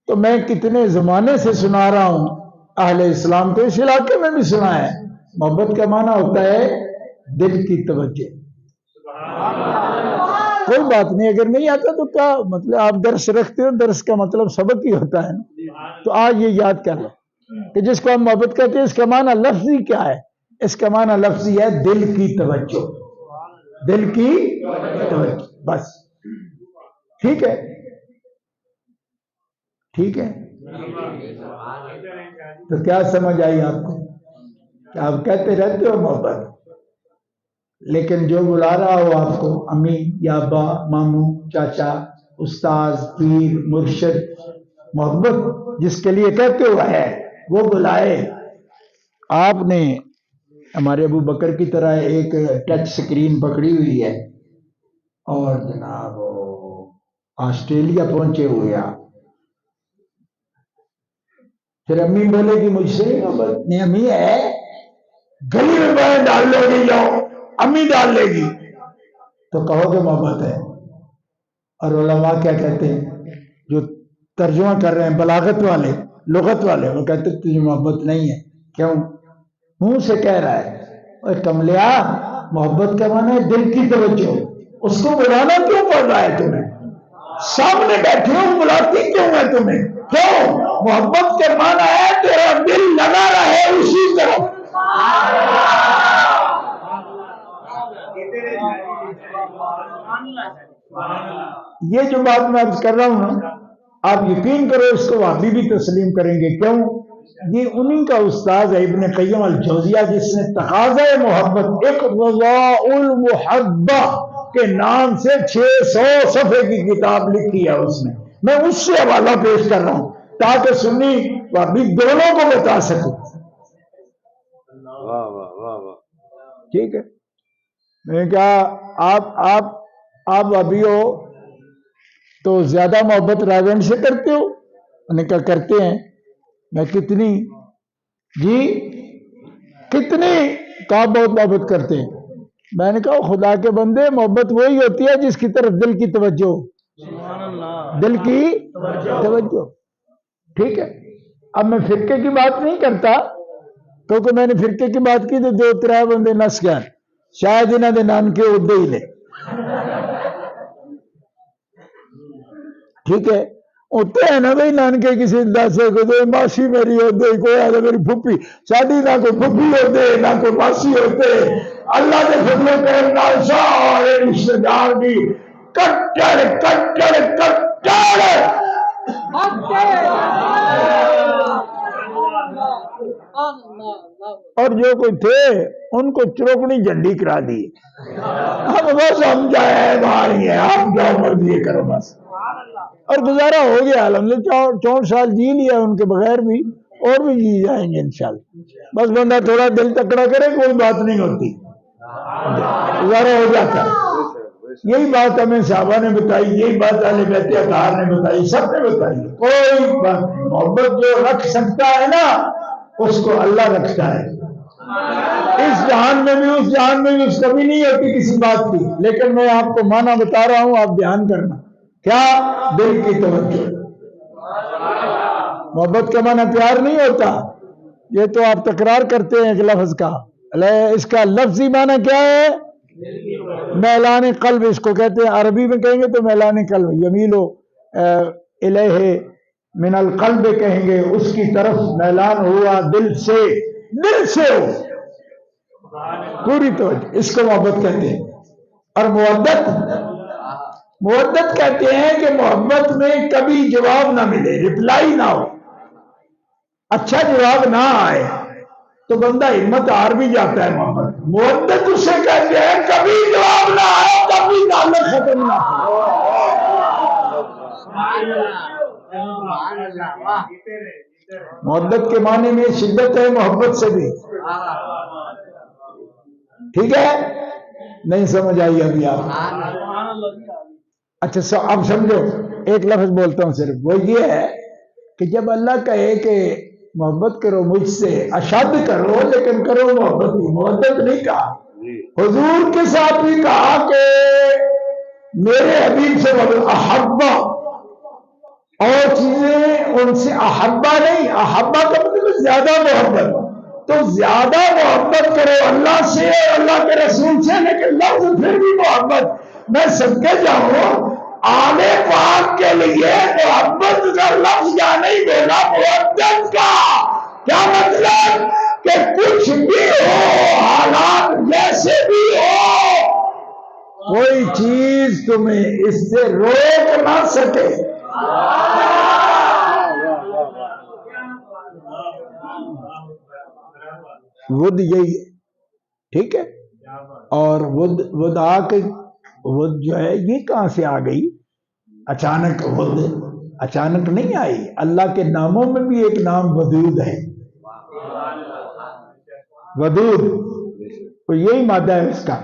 تو میں کتنے زمانے سے سنا رہا ہوں، اہل اسلام کو اس علاقے میں بھی سنا ہے، محبت کا معنی ہوتا ہے دل کی توجہ۔ کوئی بات نہیں، اگر نہیں آتا تو کیا مطلب، آپ درس رکھتے ہو، درس کا مطلب سبق ہی ہوتا ہے، تو آج یہ یاد کر لو کہ جس کو ہم محبت کہتے ہیں اس کا معنی لفظی کیا ہے؟ اس کا معنی لفظی ہے دل کی توجہ، دل کی توجہ، بس، ٹھیک ہے؟ ٹھیک ہے، تو کیا سمجھ آئی آپ کو؟ کہ آپ کہتے رہتے ہو محبت، لیکن جو بلا رہا ہو آپ کو امی یا ابا، ماموں، چاچا، استاذ، پیر، مرشد، محبت جس کے لیے کہتے ہو ہے وہ بلائے۔ آپ نے ہمارے ابو بکر کی طرح ایک ٹچ سکرین پکڑی ہوئی ہے اور جناب آسٹریلیا پہنچے ہوئے آپ، پھر امی بولے گی مجھ سے محبت نہیں، امی ہے گلی میں بائیں ڈال لو گے، جاؤ امی ڈال لے گی تو کہو کہ محبت ہے۔ اور علماء کیا کہتے ہیں جو ترجمہ کر رہے ہیں بلاغت والے، لغت والے، وہ کہتے ہیں تجھے محبت نہیں ہے۔ کیوں؟ منہ سے کہہ رہا ہے اے کملیا، محبت کا معنی ہے دل کی توجہ، اس کو بلانا کیوں پڑ رہا ہے تمہیں؟ سامنے بیٹھے ہو بلاتی کیوں ہے تمہیں؟ کیوں؟ محبت کے معنی ہے تیرا دل لگا رہے اسی طرف۔ یہ جو بات میں عرض کر رہا ہوں نا، آپ یقین کرو اس کو وہابی بھی تسلیم کریں گے۔ کیوں؟ یہ انہی کا استاد ہے ابن قیم الجوزیہ، جس نے تقاضۂ محبت اقتضاء المحبہ کے نام سے 600 صفحے کی کتاب لکھی ہے اس نے۔ میں اس سے حوالہ پیش کر رہا ہوں تاکہ سنی وہابی دونوں کو بتا سکوں۔ ٹھیک ہے، میں نے کہا آپ وہابی ہو تو زیادہ محبت راوین سے کرتے ہو؟ انہوں نے کہا کرتے ہیں۔ میں کتنی؟ جی کتنی؟ کہا بہت محبت کرتے ہیں۔ میں نے کہا خدا کے بندے، محبت وہی ہوتی ہے جس کی طرف دل کی توجہ، دل کی توجہ۔ ٹھیک ہے، اب میں فرقے کی بات نہیں کرتا کیونکہ میں نے فرقے کی بات کی تو 2-3 بندے نس گئے، شاید انہوں نے نان کے عہدے ہی نے۔ ٹھیک ہے، ہوتے ہیں نا بھائی نانکے کسی داسے کو دے، ماسی میری ہوتے، کوئی آدھے میری پھپھی، ساڈی نہ کوئی پھپھی ہوتے نہ کوئی ماسی ہوتے۔ اللہ کے فضل و کرم نال سارے رشتے دار بھی کٹڑ کٹڑ کٹڑ۔ اور جو کوئی تھے ان کو چروکنی جھنڈی کرا دی۔ اب بس ہم جائے بھائی ہیں، آپ جو مرضی کرو بس۔ اور گزارا ہو گیا الحمدللہ، 64 سال جی لیا ان کے بغیر بھی، اور بھی جی جائیں گے انشاءاللہ۔ بس بندہ تھوڑا دل تکڑا کرے، کوئی بات نہیں ہوتی، گزارا ہو جاتا ہے۔ یہی بات ہمیں صحابہ نے بتائی، یہی بات اہل بیت اطہار نے بتائی، سب نے بتائی، کوئی بات نہیں۔ محبت جو رکھ سکتا ہے نا اس کو اللہ رکھتا ہے، اس جہان میں بھی اس جہان میں بھی اس کمی نہیں ہوتی کسی بات کی۔ لیکن میں آپ کو معنی بتا رہا ہوں، آپ دھیان کرنا۔ کیا؟ دل کی توجہ۔ محبت کا معنی پیار نہیں ہوتا، یہ تو آپ تکرار کرتے ہیں ایک لفظ کا، اس کا لفظی معنی کیا ہے؟ میلان قلب اس کو کہتے ہیں، عربی میں کہیں گے تو میلان قلب، یمیلو الیہ من القلب کہیں گے، اس کی طرف میلان ہوا دل سے، دل سے ہو پوری توجہ، اس کو محبت کہتے ہیں۔ اور مودت کہتے ہیں کہ محبت میں کبھی جواب نہ ملے، رپلائی نہ ہو، اچھا جواب نہ آئے تو بندہ ہمت ہار بھی جاتا ہے۔ محبت مودت اسے کہتے ہیں کبھی جواب نہ آئے کبھی تعلق ختم نہ ہو۔ مودت کے معنی میں شدت ہے، محبت سے بھی۔ ٹھیک ہے، نہیں سمجھ آئی ابھی آپ؟ اچھا اب سمجھو، ایک لفظ بولتا ہوں صرف، وہ یہ ہے کہ جب اللہ کہے کہ محبت کرو مجھ سے، اشد کرو لیکن کرو محبت نہیں، محبت نہیں کہا۔ حضور کے ساتھ بھی کہا کہ میرے حبیب سے محبت، احبا اور چیزیں ان سے احبا نہیں، احبا کا مطلب زیادہ محبت، تو زیادہ محبت کرو اللہ سے اور اللہ کے رسول سے، لیکن لفظ پھر بھی محبت۔ میں صدقے جاؤں آل پاک کے لیے محبت کا لفظ یا نہیں بولا، محبت کا کیا مطلب کہ کچھ بھی ہو، حالات جیسے بھی ہو، کوئی چیز تمہیں اس سے روک نہ سکے۔ ود یہی ہے، ٹھیک ہے. اور ود آ کے ود جو ہے یہ کہاں سے آ گئی؟ اچانک ود اچانک نہیں آئی. اللہ کے ناموں میں بھی ایک نام ودود ہے. ودود تو یہی مادہ ہے اس کا.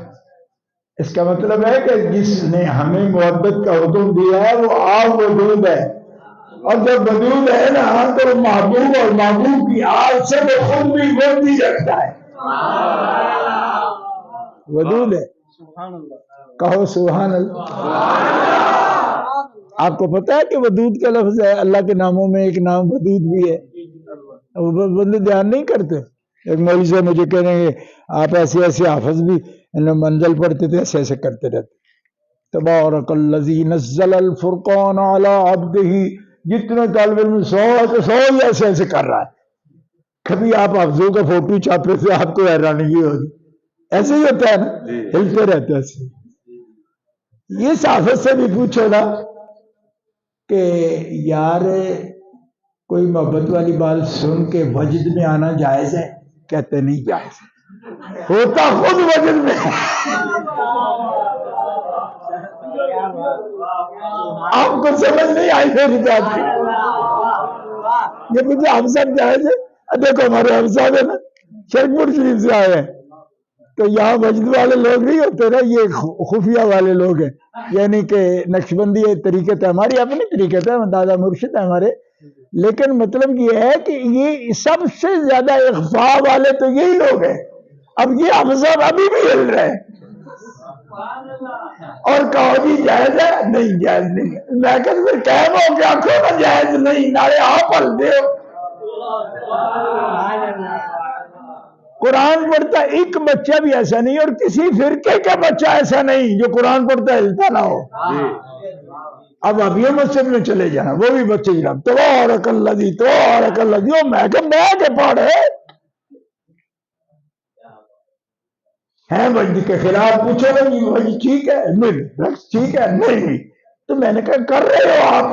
اس کا مطلب ہے کہ جس نے ہمیں محبت کا حکم دیا ہے وہ آگ ودود ہے. اور جب ودود ہے نا تو محبوب اور محبوب کی آگ سے وہ خود بھی ود بھی رکھتا ہے. ودود ہے. کہو سبحان اللہ. آپ کو پتا ہے کہ ودود کا لفظ ہے اللہ کے ناموں میں ایک نام ودود بھی ہے. وہ بندے دھیان نہیں کرتے. ایک مولوی سے مجھے کہہ رہے ہیں آپ ایسے ایسے حافظ بھی منزل پڑھتے تھے، ایسے ایسے کرتے رہتے. تبارک الذی نزل الفرقان علی عبدہ. جتنے طالب علم 100 ہے تو 100 ہی ایسے ایسے کر رہا ہے. کبھی آپ حافظوں کا فوٹو چھاپے سے آپ کو حیرانگی ہوگی. ایسے ہی ہوتا ہے نا، ہلتے رہتے ہیں ایسے. یہ حافظ سے بھی پوچھو نا کہ یار کوئی محبت والی بات سن کے وجد میں آنا جائز ہے؟ کہتے نہیں جائز. ہوتا خود وجد میں. آپ کو سمجھ نہیں آئی میری بات کی. یہ مجھے ہم سب جائز ہے. دیکھو ہمارے ہم صاحب ہے نا شیخ پور شریف سے آئے ہیں، تو یہاں وجد والے لوگ نہیں ہوتے نا، یہ خفیہ والے لوگ ہیں. یعنی کہ نقشبندی طریقت ہے، ہماری اپنی طریقت ہے، دادا مرشد ہے ہمارے. لیکن مطلب یہ ہے کہ یہ سب سے زیادہ اخفاء والے تو یہی لوگ ہیں. اب یہ ہم سب ابھی بھی ہل رہے ہیں اور کہو جی جائز ہے. نہیں جائز نہیں. میں کہ کہو کیا کھو جائز نہیں، نارے آپ ہل دے. قرآن پڑھتا ایک بچہ بھی ایسا نہیں، اور کسی فرقے کا بچہ ایسا نہیں جو قرآن پڑھتا ہلتا نہ ہو. اب یہ مسجد میں چلے جانا، وہ بھی بچے جناب تبارک الذی تبارک الذی. وہ میں کہ پڑھے ہیں وجد کے خلاف. پوچھو نا جی وجد ٹھیک ہے؟ نہیں. ٹھیک ہے؟ نہیں. تو میں نے کہا کر رہے ہو آپ.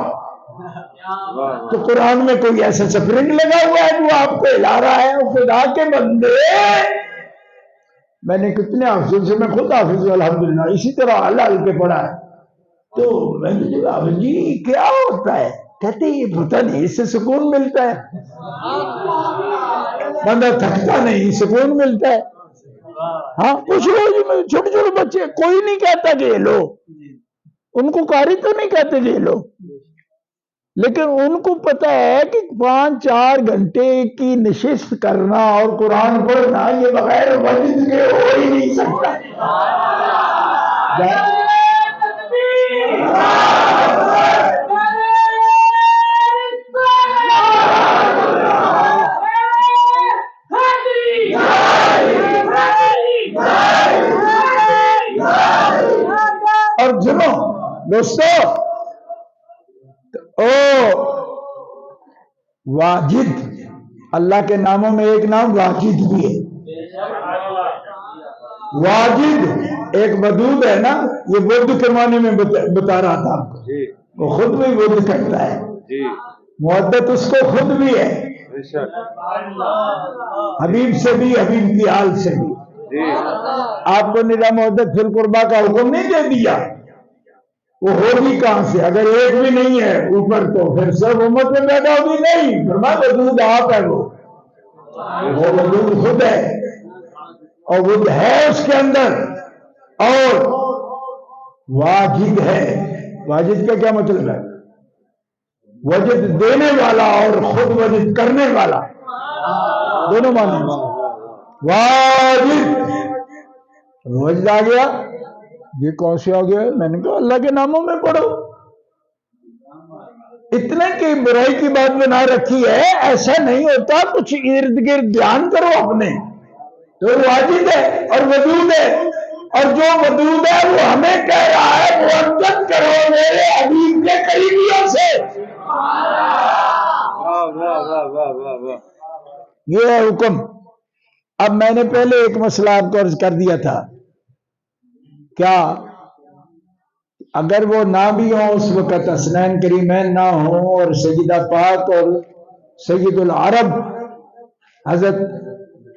تو قرآن میں کوئی ایسا سپرنگ لگا ہوا ہے جو آپ کو ہلا رہا ہے؟ خدا کے بندے، میں نے کتنے حافظ سے، میں خود حافظ الحمدللہ اسی طرح حل کے پڑھا ہے. تو میں نے کہا جی کیا ہوتا ہے؟ کہتے یہ پتہ نہیں، اس سے سکون ملتا ہے. بندہ تھکتا نہیں، سکون ملتا ہے. ہاں پوچھ لو جی. چھوٹے چھوٹے بچے، کوئی نہیں کہتا کہ یہ لو، ان کو قاری تو نہیں کہتے کہ یہ لو، لیکن ان کو پتہ ہے کہ 5-4 گھنٹے کی نشست کرنا اور قرآن پڑھنا یہ بغیر وجد کے ہو ہی نہیں سکتا. اور سنو دوستو، واجد، اللہ کے ناموں میں ایک نام واجد بھی ہے. واجد ایک ودود ہے نا، یہ ود کے معنی میں بتا رہا تھا آپ کو. وہ خود بھی ود کرتا ہے، محبت اس کو خود بھی ہے، حبیب سے بھی، حبیب کی آل سے بھی. آپ کو نظام محبت فی القربہ کا حکم نہیں دے دیا، وہ ہوگی کہاں سے اگر ایک بھی نہیں ہے اوپر؟ تو پھر سب امت میں پیدا ہوگی نہیں. فرمایا وجود آپ ہے، وہ وجود خود ہے اور وہ ہے اس کے اندر. اور واجد ہے. واجد کا کیا مطلب ہے؟ وجد دینے والا اور خود وجد کرنے والا، دونوں معنی. واجد وجد آ گیا. یہ کون سے آ گیا؟ میں نے کہا اللہ کے ناموں میں پڑھو. اتنے کی برائی کی بات بنا رکھی ہے، ایسا نہیں ہوتا. کچھ ارد گرد دھیان کرو اپنے. تو واجد ہے اور وجود ہے، اور جو وجود ہے وہ ہمیں کہہ رہا ہے محبت کرو میرے حبیب کے قریبیوں سے. یہ ہے حکم. اب میں نے پہلے ایک مسئلہ آپ کو عرض کر دیا تھا، کیا اگر وہ نہ بھی ہوں اس وقت، حسنین کریمین نہ ہوں اور سیدہ پاک اور سید العرب حضرت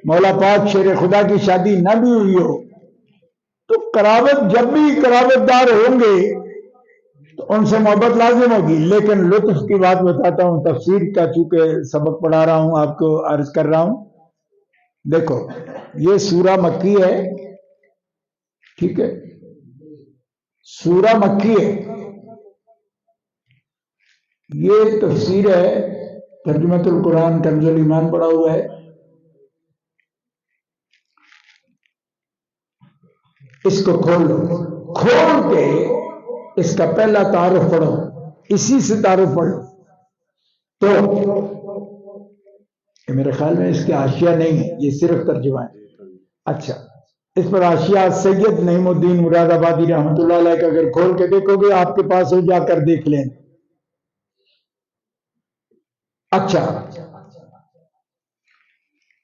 مولا پاک شیر خدا کی شادی نہ بھی ہوئی ہو تو قرابت، جب بھی قرابت دار ہوں گے تو ان سے محبت لازم ہوگی. لیکن لطف کی بات بتاتا ہوں، تفسیر کا چونکہ سبق پڑھا رہا ہوں آپ کو عرض کر رہا ہوں. دیکھو یہ سورہ مکی ہے، ٹھیک ہے، سورہ مکی ہے. یہ تفسیر ہے، ترجمۃ القرآن کنز الایمان پڑھا ہوا ہے. اس کو کھول لو، کھول کے اس کا پہلا تعارف پڑھو، اسی سے تعارف پڑھو. تو میرے خیال میں اس کے حاشیہ نہیں ہے، یہ صرف ترجمہ ہے. اچھا، اس پر حاشیہ سید نعیم الدین مراد آبادی رحمۃ اللہ علیہ کا اگر کھول کے دیکھو گے آپ کے پاس ہو، جا کر دیکھ لیں. اچھا،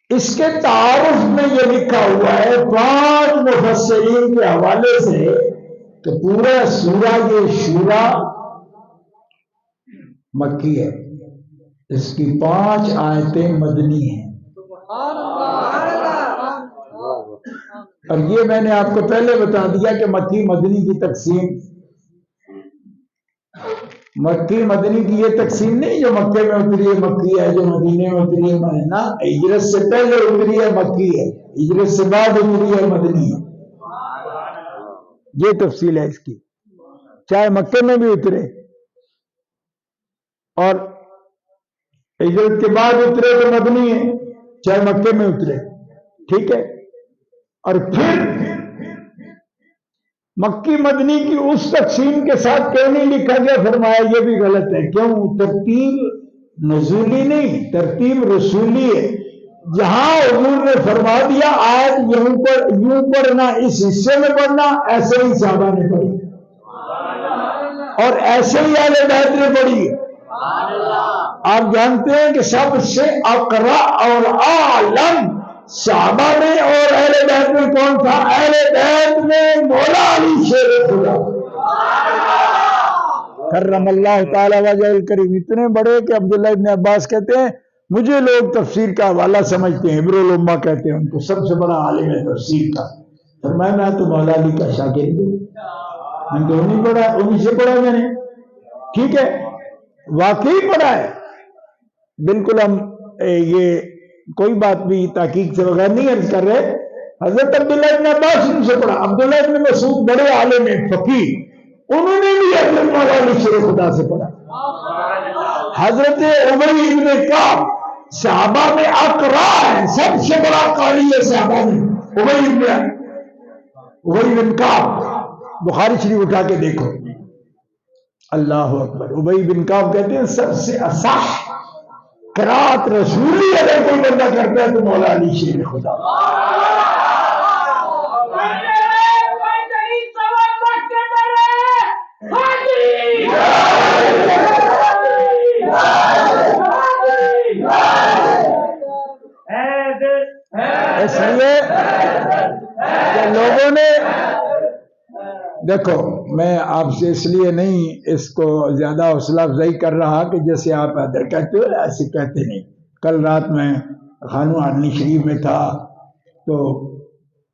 اس کے تعارف میں یہ لکھا ہوا ہے 5 مفسرین کے حوالے سے کہ پورا سورہ یہ شورا مکی ہے. اس کی 5 آیتیں مدنی ہیں. اور یہ میں نے آپ کو پہلے بتا دیا کہ مکی مدنی کی تقسیم، مکی مدنی کی یہ تقسیم نہیں جو مکے میں اتری ہے مکی ہے، جو مدینے میں اتری ہے نا. ہجرت سے پہلے اتری ہے مکی ہے، ہجرت سے بعد اتری ہے مدنی ہے. یہ تفصیل ہے اس کی. چاہے مکے میں بھی اترے اور ہجرت کے بعد اترے تو مدنی ہے، چاہے مکے میں اترے، ٹھیک ہے. اور پھر مکی مدنی کی اس تقسیم کے ساتھ کیوں نہیں لکھا گیا؟ فرمایا یہ بھی غلط ہے. کیوں؟ ترتیب نزولی نہیں، ترتیب رسولی ہے. جہاں حضور نے فرما دیا آج یوں پڑھنا، اس حصے میں پڑھنا، ایسے ہی صحابہ نے پڑھی اور ایسے ہی اہل بیت نے پڑھی. آپ جانتے ہیں کہ سب سے اقرا اور عالم صحابہ میں اور اہل بیت میں کون تھا؟ اہل بیت میں مولا علی شیر خدا کرم اللہ تعالی وجہ الکریم اتنے بڑے کہ عبداللہ ابن عباس کہتے ہیں مجھے لوگ تفسیر کا حوالہ سمجھتے ہیں، ابر الامہ کہتے ہیں ان کو، سب سے بڑا عالم ہے تفسیر کا. فرمایا میں تو مولا علی کا شاگرد ہوں، میں تو نہیں پڑھا، انہیں سے پڑھا میں نے. ٹھیک ہے، واقعی پڑھا ہے بالکل. ہم یہ کوئی بات بھی تحقیق سے بغیر نہیں عرض کر رہے. حضرت عبداللہ ابن عباس ان سے پڑھا، عبداللہ ابن مسعود بڑے عالم ہیں فقیہ، انہوں نے بھی حضرت مولا علی شیر خدا سے پڑھا. حضرت ابی ابن کعب صحابہ میں اقرا ہے، سب سے بڑا قاری ہے صحابہ میں ابی بن کعب. بخاری شریف اٹھا کے دیکھو. اللہ اکبر. ابی بن کعب کہتے ہیں سب سے اصح قرات رسولی اگر کوئی بندہ کرتا ہے تو مولا علی شیر خدا. اس لیے کہ لوگوں نے دیکھو، میں آپ سے اس لیے نہیں اس کو زیادہ حوصلہ افزائی کر رہا کہ جیسے آپ ادھر کہتے ہو ایسے کہتے نہیں. کل رات میں خانو عدنی شریف میں تھا تو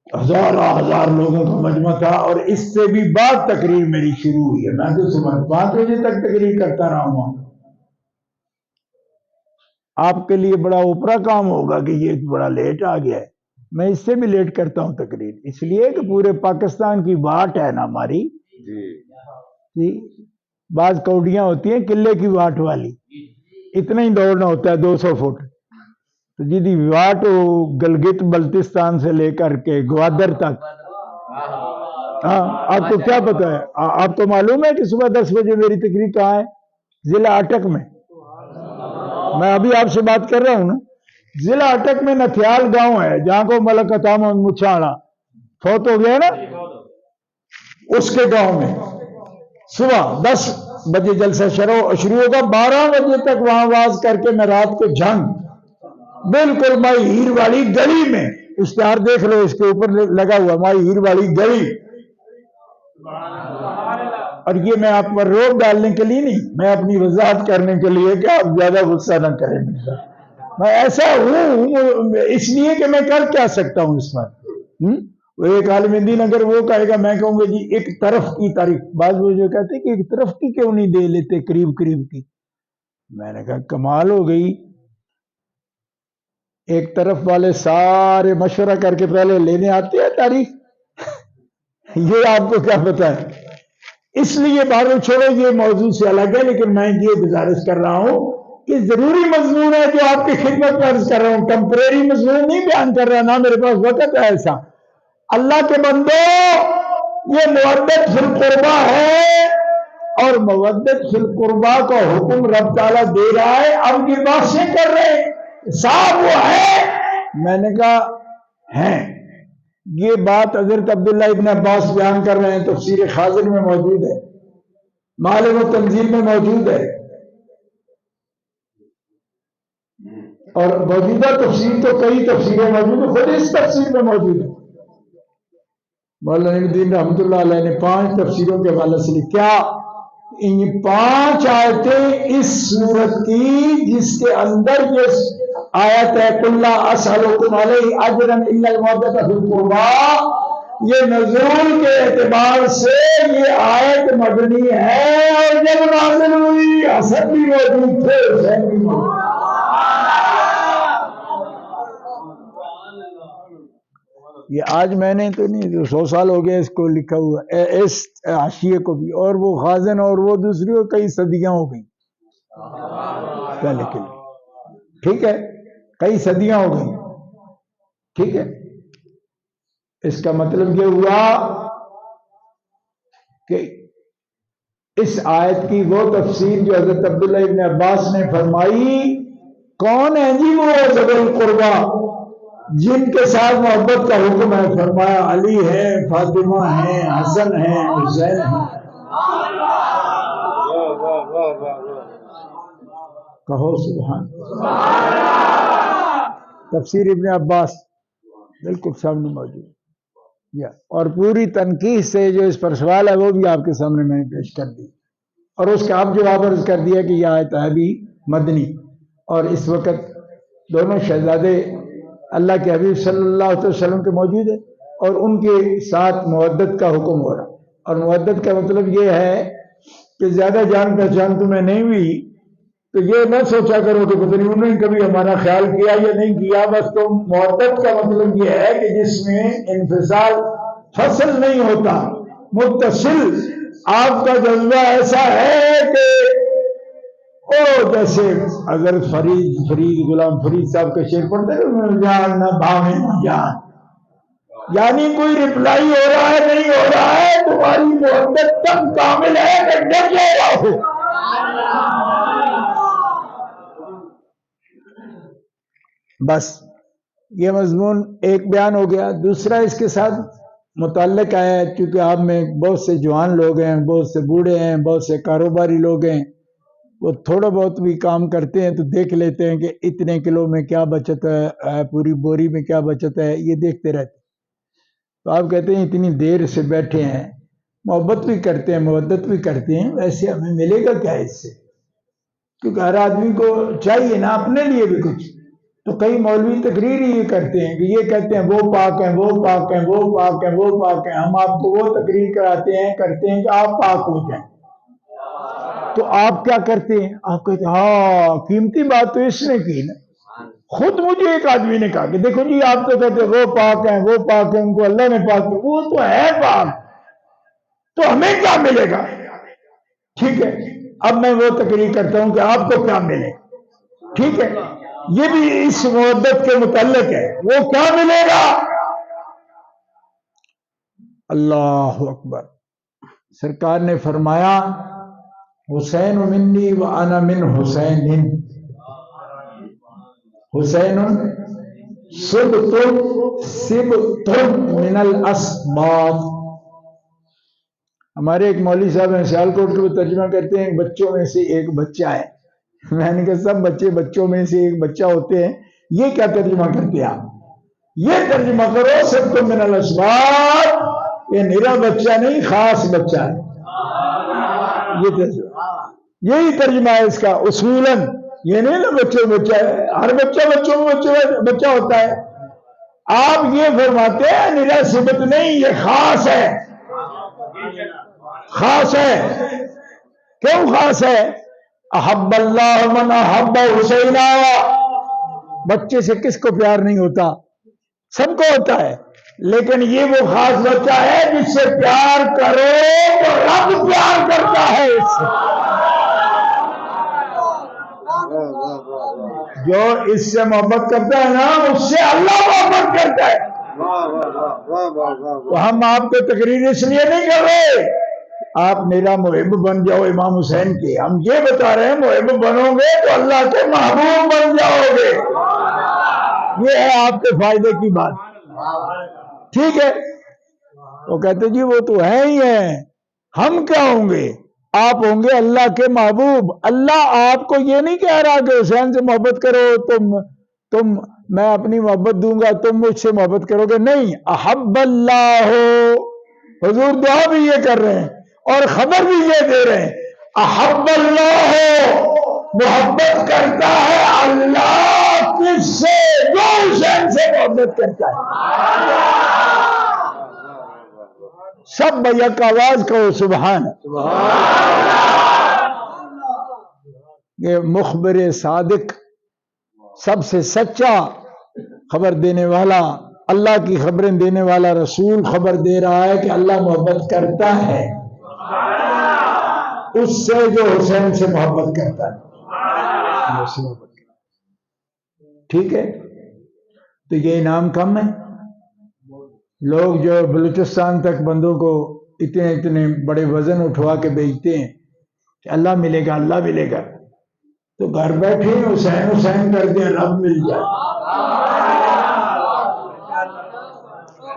ہزار لوگوں کا مجمع تھا اور اس سے بھی بعد تقریر میری شروع ہوئی ہے. میں تو صبح 5 بجے تک تقریر کرتا رہا ہوں. آپ کے لیے بڑا اوپرا کام ہوگا کہ یہ بڑا لیٹ آ گیا ہے. میں اس سے بھی لیٹ کرتا ہوں تقریر، اس لیے کہ پورے پاکستان کی واٹ ہے نا ہماری. جی بعض کوڈیاں ہوتی ہیں قلعے کی واٹ والی، اتنا ہی دوڑنا ہوتا ہے 200 فٹ. تو جی واٹ گلگت بلتستان سے لے کر کے گوادر تک. ہاں آپ کو کیا پتا ہے؟ آپ کو معلوم ہے کہ صبح 10 بجے میری تقریر کہاں ہے؟ ضلع اٹک میں. میں ابھی آپ سے بات کر رہا ہوں نا، ضلع اٹک میں نتھیال گاؤں ہے جہاں کو ملک عطا محمد مچھاڑا فوت ہو گیا نا، اس کے گاؤں میں صبح 10 بجے جلسہ شروع ہوگا، 12 بجے تک وہاں آواز کر کے میں رات کو جھنگ بالکل مائی ہیر والی گلی میں، اشتہار دیکھ لو اس کے اوپر لگا ہوا مائی ہیر والی گلی. اور یہ میں آپ پر روک ڈالنے کے لیے نہیں، میں اپنی وضاحت کرنے کے لیے کہ آپ زیادہ غصہ نہ کریں. میں ایسا ہوں اس لیے کہ میں کر کیا سکتا ہوں اس پر. وہ ایک عالم دین اگر وہ کہے گا میں کہوں گا جی ایک طرف کی تاریخ. بعض وہ جو کہتے ہیں کہ ایک طرف کی کیوں نہیں دے لیتے قریب قریب کی. میں نے کہا کمال ہو گئی. ایک طرف والے سارے مشورہ کر کے پہلے لینے آتے ہیں تاریخ. یہ آپ کو کیا پتا ہے. اس لیے بارو چھوڑو یہ موضوع سے الگ ہے. لیکن میں یہ گزارش کر رہا ہوں کہ ضروری مضمون ہے جو آپ کی خدمت میں عرض کر رہا ہوں. ٹمپریری مضمون نہیں بیان کر رہا. نہ میرے پاس وقت ہے ایسا. اللہ کے بندو یہ مودت فی القربہ ہے اور مودت فی القربہ کا حکم رب تعالیٰ دے رہا ہے. اب یہ باتیں کر رہے ہیں صاحب وہ ہے. میں نے کہا ہیں. یہ بات حضرت عبداللہ ابن عباس بیان کر رہے ہیں. تفسیر خازن میں موجود ہے, معالم و تنزیل میں موجود ہے, اور موجودہ تفسیر تو کئی تفسیریں موجود ہیں. خود اس تفسیر میں موجود ہے. مولانا الدین رحمۃ اللہ علیہ نے 5 تفسیروں کے حوالے سے لکھا. ان 5 آیتیں اس سورت کی جس کے اندر یہ آیت ہے قل لا اسألکم علیہ اجرا الا المودۃ فی القربى, یہ نزول کے اعتبار سے یہ آیت مدنی ہے. اور جب نازل ہوئی حسن بھی موجود تھے, حسین بھی موجود. یہ آج میں نے تو نہیں, 100 سال ہو گئے اس کو لکھا ہوا, اس حاشیے کو بھی. اور وہ خازن اور وہ دوسری کو کئی صدیاں ہو گئی پہلے کے لیے. ٹھیک ہے, کئی صدیاں ہو گئی. ٹھیک ہے. اس کا مطلب یہ ہوا کہ اس آیت کی وہ تفسیر جو حضرت عبداللہ ابن عباس نے فرمائی. کون ہے جی وہ ذوی القربہ جن کے ساتھ محبت کا حکم ہے؟ فرمایا علی ہے, فاطمہ ہے, حسن ہے, حسین ہے. کہو سبحان. تفسیر ابن عباس بالکل سامنے موجود ہے. اور پوری تنقید سے جو اس پر سوال ہے وہ بھی آپ کے سامنے میں نے پیش کر دی, اور اس کا آپ جواب عرض کر دیا کہ یہ آیت ہے بھی مدنی. اور اس وقت دونوں شہزادے اللہ کے حبیب صلی اللہ علیہ وسلم کے موجود ہے, اور ان کے ساتھ مودت کا حکم ہو رہا. اور مودت کا مطلب یہ ہے کہ زیادہ جان پہچان تمہیں نہیں ہوئی تو یہ نہ سوچا کرو کہ پتہ نہیں انہوں نے کبھی ہمارا خیال کیا یا نہیں کیا. بس تو مودت کا مطلب یہ ہے کہ جس میں انفصال فصل نہیں ہوتا, متصل. آپ کا جذبہ ایسا ہے کہ جیسے اگر فرید غلام فرید صاحب کا شعر پڑھتے ہیں جان نہ بھاوے نہ جان, یعنی کوئی رپلائی ہو رہا ہے نہیں ہو رہا ہے, تمہاری محبت تب کامل ہے کہ ڈر جائے گا ہو. بس یہ مضمون ایک بیان ہو گیا. دوسرا اس کے ساتھ متعلق ہے, کیونکہ آپ میں بہت سے جوان لوگ ہیں, بہت سے بوڑھے ہیں, بہت سے کاروباری لوگ ہیں, وہ تھوڑا بہت بھی کام کرتے ہیں تو دیکھ لیتے ہیں کہ اتنے کلو میں کیا بچت ہے, پوری بوری میں کیا بچت ہے, یہ دیکھتے رہتے. تو آپ کہتے ہیں اتنی دیر سے بیٹھے ہیں, محبت بھی کرتے ہیں, مودت بھی کرتے ہیں, ویسے ہمیں ملے گا کیا اس سے؟ کیونکہ ہر آدمی کو چاہیے نا اپنے لیے بھی کچھ. تو کئی مولوی تقریر ہی کرتے ہیں کہ یہ کہتے ہیں وہ پاک ہیں, وہ پاک ہیں, وہ پاک ہیں, وہ پاک ہیں. ہم آپ کو وہ تقریر کراتے ہیں, کرتے ہیں کہ آپ پاک ہو جائیں. تو آپ کیا کرتے ہیں؟ آپ کہتے ہیں ہاں قیمتی بات تو اس نے کی نا. خود مجھے ایک آدمی نے کہا کہ دیکھو جی آپ تو کہتے ہیں وہ پاک ہیں, وہ پاک ہیں, ان کو اللہ نے پاک کیا. وہ تو ہے پاک, تو ہمیں کیا ملے گا؟ ٹھیک ہے, اب میں وہ تقریر کرتا ہوں کہ آپ کو کیا ملے. ٹھیک ہے, یہ بھی اس مودت کے متعلق ہے. وہ کیا ملے گا؟ اللہ اکبر. سرکار نے فرمایا حسین منی و انا من حسین, حسین سبت من الاسباط. ہمارے ایک مولوی صاحب ہیں سیالکوٹ کے, وہ ترجمہ کرتے ہیں بچوں میں سے ایک بچہ ہے. میں نے کہا سب بچے بچوں میں سے ایک بچہ ہوتے ہیں, یہ کیا ترجمہ کرتے ہیں آپ؟ یہ ترجمہ کرو سبت من الاسباط, یہ میرا بچہ نہیں خاص بچہ ہے. یہ ترجمہ, یہی ترجمہ ہے اس کا اصولاً. یہ نہیں نا بچوں بچہ ہے، ہر بچوں میں بچہ ہوتا ہے. آپ یہ فرماتے ہیں نرا صفت نہیں، یہ خاص ہے. خاص ہے. کیوں خاص ہے؟ احب اللہ من احب حسینا. بچے سے کس کو پیار نہیں ہوتا؟ سب کو ہوتا ہے، لیکن یہ وہ خاص بچہ ہے جس سے پیار کرو تو رب پیار کرتا ہے اس سے. جو اس سے محبت کرتا ہے نا اس سے اللہ محبت کرتا ہے. تو ہم آپ کو تقریر اس لیے نہیں کر رہے آپ میرا محب بن جاؤ امام حسین کے، ہم یہ بتا رہے ہیں محب بنو گے تو اللہ کے محبوب بن جاؤ گے. یہ ہے آپ کے فائدے کی بات. ٹھیک ہے. وہ کہتے جی وہ تو ہے ہی ہیں، ہم کیا ہوں گے؟ آپ ہوں گے اللہ کے محبوب. اللہ آپ کو یہ نہیں کہہ رہا کہ حسین سے محبت کرو، تم میں اپنی محبت دوں گا تم مجھ سے محبت کرو گے. نہیں، احب اللہ ہو. حضور دعا بھی یہ کر رہے ہیں اور خبر بھی یہ دے رہے ہیں احب اللہ ہو. محبت کرتا ہے اللہ کس سے؟ جو حسین سے محبت کرتا ہے. سب بیک آواز کہو سبحان. یہ مخبر صادق، سب سے سچا خبر دینے والا، اللہ کی خبریں دینے والا رسول خبر دے رہا ہے کہ اللہ محبت کرتا ہے اس سے جو حسین سے محبت کرتا ہے. ٹھیک ہے. تو یہ انعام کم ہے. لوگ جو بلوچستان تک بندوں کو اتنے بڑے وزن اٹھوا کے بیچتے ہیں کہ اللہ ملے گا اللہ ملے گا، تو گھر بیٹھے حسین حسین کر کے رب مل جائے.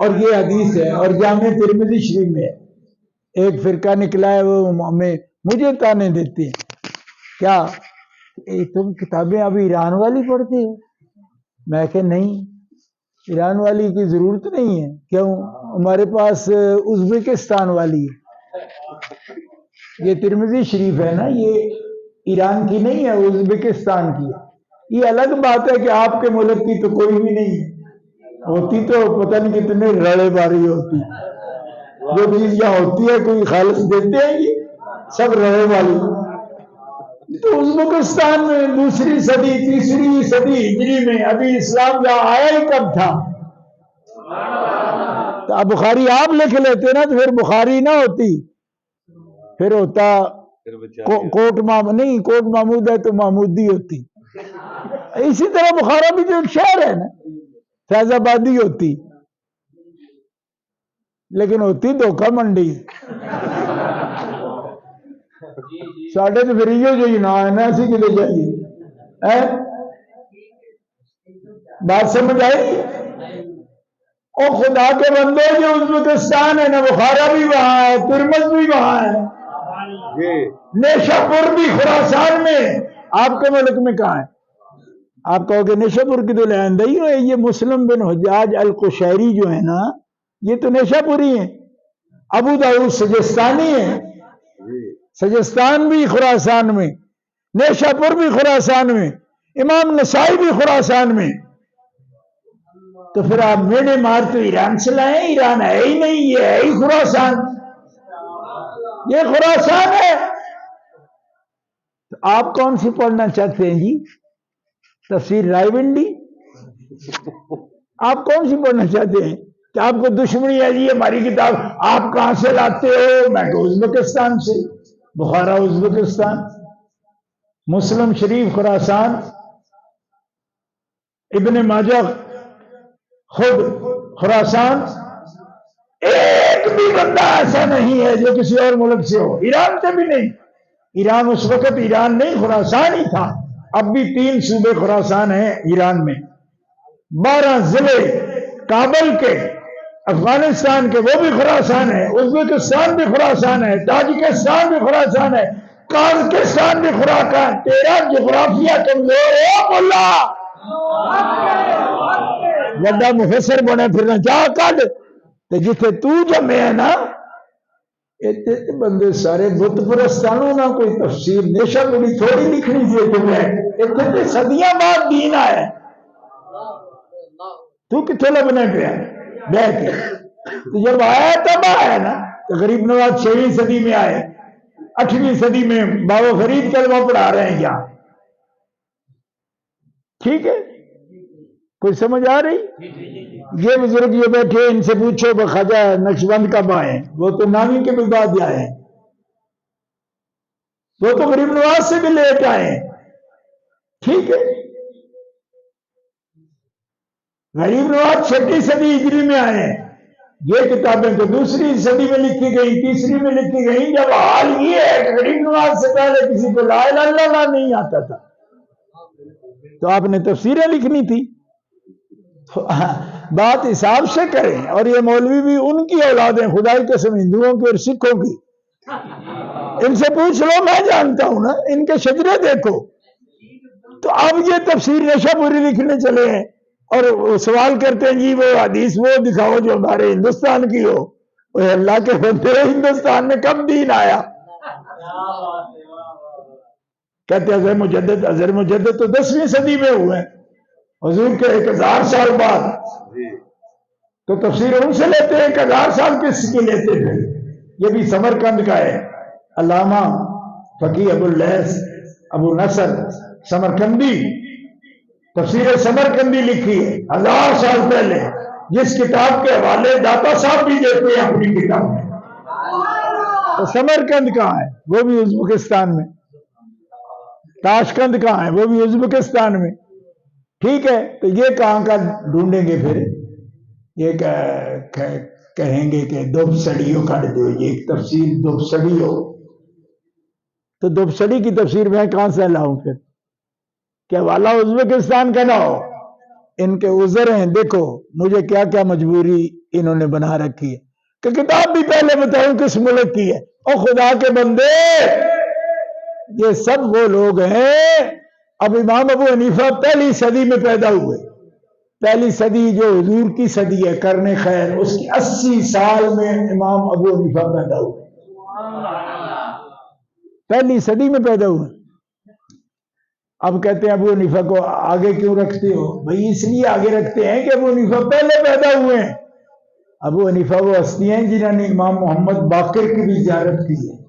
اور یہ حدیث ہے اور جامع ترمذی شریف میں ایک فرقہ نکلا ہے وہ مجھے تانے دیتے ہیں، کیا تم کتابیں ابھی ایران والی پڑھتے ہو؟ میں کہ نہیں، ایران والی کی ضرورت نہیں ہے. کیوں؟ ہمارے پاس ازبکستان والی ہے. یہ ترمذی شریف ہے نا، یہ ایران کی نہیں ہے، ازبکستان کی ہے. یہ الگ بات ہے کہ آپ کے ملک کی تو کوئی بھی نہیں ہے، ہوتی تو پتہ نہیں کتنے رڑے باری ہوتی. جو چیز یہاں ہوتی ہے کوئی خالص دیتے ہیں یہ سب رڑے والی. تو ازبکستان میں دوسری صدی تیسری صدی ہجری میں ابھی اسلام جہاں آیا ہی کب تھا. تو اب بخاری آپ لکھ لیتے نا تو پھر بخاری نہ ہوتی، پھر ہوتا کوٹ محمود ہے تو محمودی ہوتی. اسی طرح بخارا بھی جو ایک شہر ہے نا فیض آبادی ہوتی، لیکن ہوتی دھوکہ منڈی. ساڑھے تو پھر یہ جو نہ ہے نا اسی کے لے جائیے. بات سمجھ آئی؟ او خدا کے بندے جو ازبکستان ہے نا بخارا بھی وہاں ہے، ترمذ بھی وہاں ہے، نیشا پور بھی خراسان میں. آپ کے ملک میں کہاں ہے؟ آپ کہو کہ نیشا پور کی تو لہندئی ہے. یہ مسلم بن حجاج القشیری جو ہے نا یہ تو نیشا پوری ہیں. ابو داؤد سجستانی ہے، سجستان بھی خراسان میں، نیشا پور بھی خراسان میں، امام نسائی بھی خراسان میں. تو پھر آپ میرے مار تو ایران سے لائیں؟ ایران ہے ہی نہیں، یہ ہے ہی خراسان. یہ خراسان ہے. تو آپ کون سی پڑھنا چاہتے ہیں جی؟ تفسیر رائے بنڈی؟ آپ کون سی پڑھنا چاہتے ہیں کہ آپ کو دشمنی ہے جی ہماری کتاب آپ کہاں سے لاتے ہو؟ میں کہ ازبکستان سے. بخارا ازبکستان، مسلم شریف خراسان، ابن ماجہ خود خراسان. ایک بھی بندہ ایسا نہیں ہے جو کسی اور ملک سے ہو. ایران سے بھی نہیں. ایران اس وقت ایران نہیں خراسان ہی تھا. اب بھی 3 صوبے خراسان ہیں ایران میں، 12 ضلع کابل کے، افغانستان کے وہ بھی خراسان ہے، ازبکستان بھی خراسان ہے، تاجکستان بھی خراسان ہے، قازقستان بھی خراسان. تیرا جغرافیہ کمزور ہے مولا. وڈا مفسر بنے پھرنا جا کڈ تے جتھے تو جمے ہے نا اتنے بندے سارے بت پرستانوں نہ کوئی تفسیر نیشا بڑی تھوڑی لکھنی تھی اتنے صدیاں بعد دین آیا تو کتنے لبنے پہ بہ کے تو جب آیا تب آیا نا تو غریب نواز 6ویں صدی میں آئے 8ویں صدی میں بابا فرید کلمہ پڑھا رہے ہیں کیا ٹھیک ہے کوئی سمجھ آ رہی یہ بزرگ یہ بیٹھے ان سے پوچھو بخواجہ نقشبند کب آئے وہ تو نامی کے بھی بعد آئے وہ تو غریب نواز سے بھی لیٹ آئے ٹھیک ہے غریب نواز 6 صدی ہجری میں آئے یہ کتابیں تو دوسری صدی میں لکھی گئی تیسری میں لکھی گئی جب حال یہ ہے کہ غریب نواز سے پہلے کسی کو لا الہ الا اللہ نہیں آتا تھا تو آپ نے تفسیریں لکھنی تھی بات حساب سے کریں اور یہ مولوی بھی ان کی اولادیں خدائی قسم ہندوؤں کی اور سکھوں کی ان سے پوچھ لو میں جانتا ہوں نا ان کے شجرے دیکھو تو اب یہ تفسیر نشہ پوری لکھنے چلے ہیں اور سوال کرتے ہیں جی وہ حدیث وہ دکھاؤ جو ہمارے ہندوستان کی ہو وہ اللہ کے بندے ہندوستان میں کب دین آیا کہتے ہیں اظہر مجدد تو 10ویں صدی میں ہوئے ہیں حضور کے 1000 سال بعد تو تفسیر ان سے لیتے ہیں 1000 سال کس کی لیتے تھے یہ بھی سمرقند کا ہے علامہ فقی ابو اللیث ابو نصر سمرقندی تفسیر سمرقندی لکھی ہے 1000 سال پہلے جس کتاب کے حوالے داتا صاحب بھی دیتے ہیں اپنی کتاب میں تو سمرقند کہاں ہے وہ بھی ازبکستان میں تاشقند کہاں ہے وہ بھی ازبکستان میں ٹھیک ہے تو یہ کہاں کا ڈھونڈیں گے پھر یہ کہیں گے کہ دب سڑیوں کر دو یہ ایک تفسیر دب سڑی ہو تو دب سڑی کی تفسیر میں کہاں سے لاؤں پھر کہ والا ازبکستان کا نہ ہو ان کے عذر ہیں دیکھو مجھے کیا کیا مجبوری انہوں نے بنا رکھی ہے کہ کتاب بھی پہلے بتاؤں کس ملک کی ہے اور خدا کے بندے یہ سب وہ لوگ ہیں اب امام ابو حنیفہ پہلی صدی میں پیدا ہوئے پہلی صدی جو حضور کی صدی ہے کرنے خیر اس کی 80 سال میں امام ابو حنیفہ پیدا ہوئے پہلی صدی میں پیدا ہوئے اب کہتے ہیں ابو حنیفہ کو آگے کیوں رکھتے ہو بھئی اس لیے آگے رکھتے ہیں کہ ابو حنیفہ پہلے پیدا ہوئے ہیں ابو حنیفہ وہ ہستی ہیں جنہوں نے امام محمد باقر کی بھی زیارت کی ہے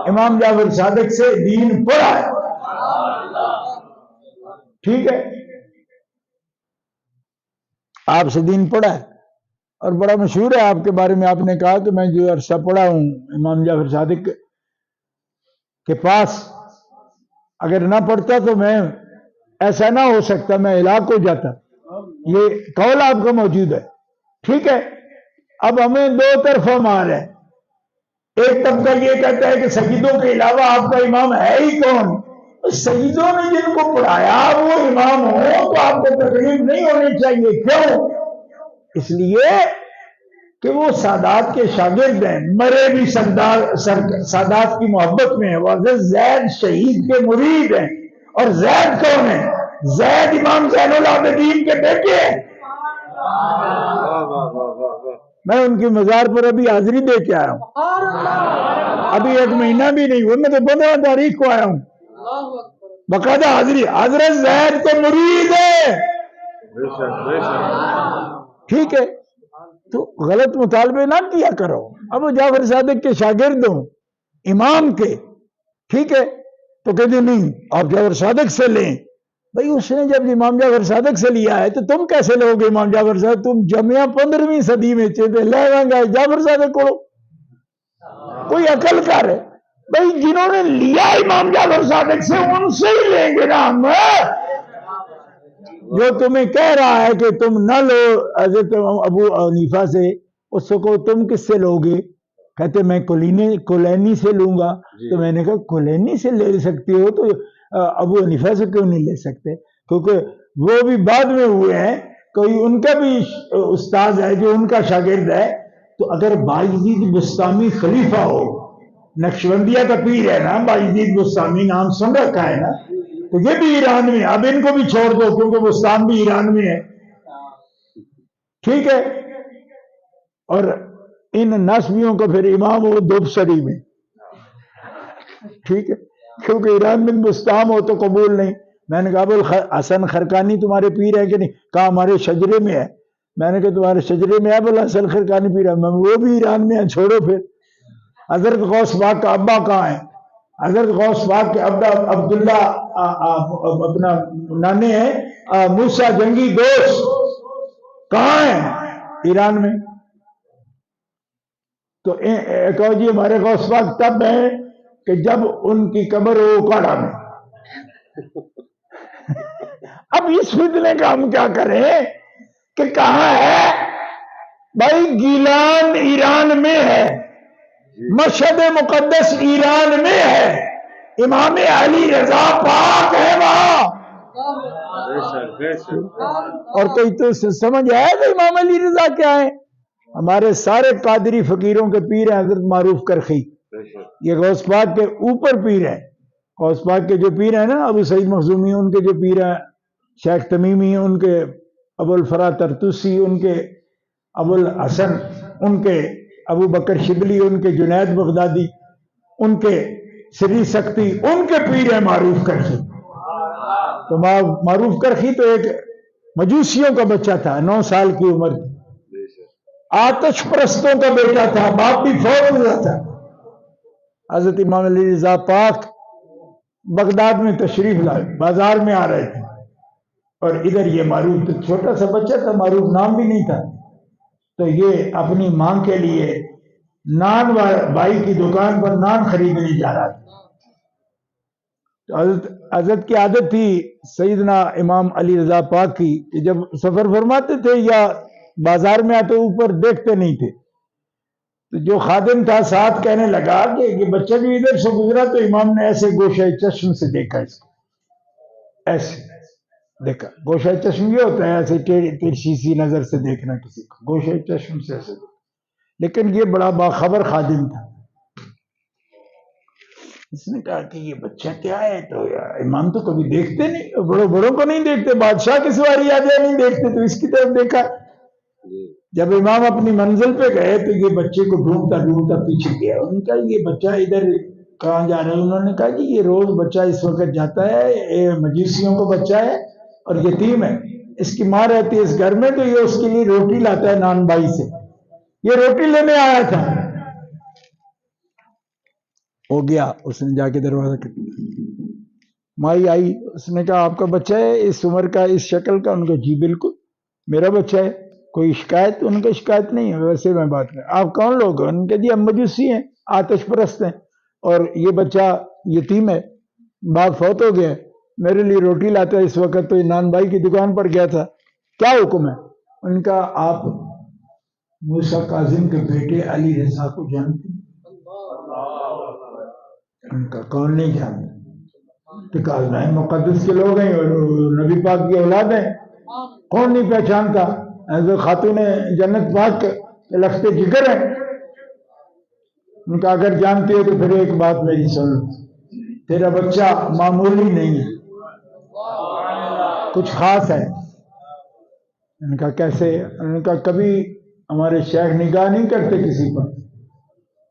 امام جعفر صادق سے دین پڑھا ہے ٹھیک ہے آپ سے دین پڑھا ہے اور بڑا مشہور ہے آپ کے بارے میں آپ نے کہا کہ میں جو عرصہ پڑھا ہوں امام جعفر صادق کے پاس اگر نہ پڑھتا تو میں ایسا نہ ہو سکتا میں ہلاک ہو جاتا یہ قول آپ کا موجود ہے ٹھیک ہے اب ہمیں دو طرفہ مار ہے ایک طبقہ یہ کہتا ہے کہ سیدوں کے علاوہ آپ کا امام ہے ہی کون سیدوں نے جن کو پڑھایا وہ امام ہو تو آپ کو تکلیف نہیں ہونی چاہیے کیوں اس لیے کہ وہ سادات کے شاگرد ہیں مرے بھی سادات کی محبت میں وہ زید شہید کے مرید ہیں اور زید کون ہے زید امام زین العابدین کے بیٹے ہیں میں ان کی مزار پر ابھی حاضری دے کے آیا ہوں ابھی 1 مہینہ بھی نہیں ہوا میں تو 15 تاریخ کو آیا ہوں باقاعدہ حاضری حضرت زید کے مرید ہے ٹھیک ہے تو غلط مطالبے نہ کیا کرو ابو جعفر صادق کے شاگرد ہوں امام کے ٹھیک ہے تو کہتے نہیں آپ جعفر صادق سے لیں بھائی اس نے جب امام جعفر صادق سے لیا ہے تو تم کیسے لو گے امام جعفر صادق تم جمعہ 15ویں صدی میں چاہتے لے گا جعفر صادق کو کوئی عقل کر ہے بھائی جنہوں نے لیا امام جعفر صادق سے ان سے ہی لیں گے نا ہم جو تمہیں کہہ رہا ہے کہ تم نہ لو حضرت ابو حنیفہ سے اس کو تم کس سے لو گے کہتے میں کلینی سے لوں گا تو میں نے کہا کلینی سے لے سکتے ہو تو ابو حنیفہ سے کیوں نہیں لے سکتے کیونکہ وہ بھی بعد میں ہوئے ہیں کوئی ان کا بھی استاد ہے جو ان کا شاگرد ہے تو اگر بایزید بستامی خلیفہ ہو نقشبندیہ کا پیر ہے نا بایزید بستامی نام سن رکھا ہے نا تو یہ بھی ایران میں اب ان کو بھی چھوڑ دو کیونکہ بستان بھی ایران میں ہے ٹھیک ہے اور ان نسبیوں کو پھر امام ہو دوبسری میں، ٹھیک ہے، کیونکہ ایران میں مستعام ہو تو قبول نہیں۔ میں نے کہا ابو الحسن خرقانی تمہارے پیر ہے کہ نہیں؟ کہا ہمارے شجرے میں ہے۔ میں نے کہا تمہارے شجرے میں ہے ابو الحسن خرقانی پیر ہے؟ میں وہ بھی ایران میں ہے، چھوڑو پھر۔ حضرت غوث پاک کا ابا کہاں ہے؟ حضرت غوث پاک کے ابا عبداللہ اپنا نانے ہیں موسیٰ جنگی دوست، کہاں ہیں؟ ایران میں۔ تو کہو جی ہمارے غوث پاک تب ہیں کہ جب ان کی قبر ہو اکاڑا میں۔ اب اس فتنے کا ہم کیا کریں کہ کہاں ہے؟ بھائی گیلان ایران میں ہے، مشہد مقدس ایران میں ہے، امام علی رضا پاک ہے وہاں۔ اور کوئی تو سمجھ آیا کہ امام علی رضا کیا ہے؟ ہمارے سارے قادری فقیروں کے پیر ہیں حضرت معروف کرخی، یہ غوث پاک کے اوپر پیر ہیں۔ غوث پاک کے جو پیر ہیں نا ابو سعید مخزومی، ان کے جو پیر ہیں شیخ تمیمی، ان کے ابو الفرا ترتوسی، ان کے ابو الحسن، ان کے ابو بکر شبلی، ان کے جنید بغدادی، ان کے سری سکتی، ان کے پیر ہیں معروف کرخی۔ تو معروف کرخی تو ایک مجوسیوں کا بچہ تھا، 9 سال کی عمر تھی، آتش پرستوں کا بیٹا تھا، باپ بھی فوت ہوا تھا۔ حضرت امام علی رضا پاک بغداد میں تشریف لائے، بازار میں آ رہے تھے، اور ادھر یہ معروف تو چھوٹا سا بچہ تھا، معروف نام بھی نہیں تھا، تو یہ اپنی ماں کے لیے نان بھائی کی دکان پر نان خریدنے جا رہا تھا۔ تو حضرت کی عادت تھی سیدنا امام علی رضا پاک کی کہ جب سفر فرماتے تھے یا بازار میں آتے اوپر دیکھتے نہیں تھے، تو جو خادم تھا ساتھ کہنے لگا کہ یہ بچہ جو ادھر سے گزرا تو امام نے ایسے گوشہ چشم سے دیکھا، اس کو ایسے دیکھا۔ گوشہ چشم یہ ہوتا ہے ایسے ترچھی سی نظر سے دیکھنا کسی کو، گوشہ چشم سے ایسے دیکھا۔ لیکن یہ بڑا باخبر خادم تھا، اس نے کہا کہ یہ بچہ کیا ہے؟ تو امام تو کبھی دیکھتے نہیں، بڑوں کو نہیں دیکھتے، بادشاہ کی سواری آ جائے نہیں دیکھتے، تو اس کی طرف دیکھا۔ جب امام اپنی منزل پہ گئے تو یہ بچے کو ڈھونڈتا ڈھونڈتا پیچھے گیا۔ انہوں نے کہا یہ بچہ ادھر کہاں جا رہا ہے؟ انہوں نے کہا کہ یہ روز بچہ اس وقت جاتا ہے، یہ مجوسیوں کو بچہ ہے اور یتیم ہے، اس کی ماں رہتی ہے اس گھر میں، تو یہ اس کے لیے روٹی لاتا ہے نان بھائی سے، یہ روٹی لینے آیا تھا۔ ہو گیا، اس نے جا کے دروازہ کھٹکایا، مائی آئی، اس نے کہا آپ کا بچہ ہے اس عمر کا، اس شکل کا؟ ان کو جی بالکل میرا بچہ ہے، کوئی شکایت؟ ان کو شکایت نہیں ہے، ویسے میں بات کروں۔ آپ کون لوگ ہیں؟ ان کے جی ہم مجوسی ہیں، آتش پرست ہیں، اور یہ بچہ یتیم ہے، باپ فوت ہو گیا ہے، میرے لیے روٹی لاتا ہے اس وقت، تو نان بھائی کی دکان پر گیا تھا، کیا حکم ہے؟ ان کا آپ موسیٰ کاظم کے بیٹے علی رضا کو جانتے ہیں؟ ان کا کون نہیں جانتا؟ تو کہا مقدس کے لوگ ہیں اور نبی پاک کی اولاد ہیں، کون نہیں پہچانتا؟ خاتون جنت پاک کے لخت جگر ہیں۔ ان کا اگر جانتے ہو تو پھر ایک بات میری سن لو، تیرا بچہ معمولی نہیں ہے، کچھ خاص ہے۔ ان کا کیسے؟ ان کا کبھی ہمارے شیخ نگاہ نہیں کرتے کسی پر،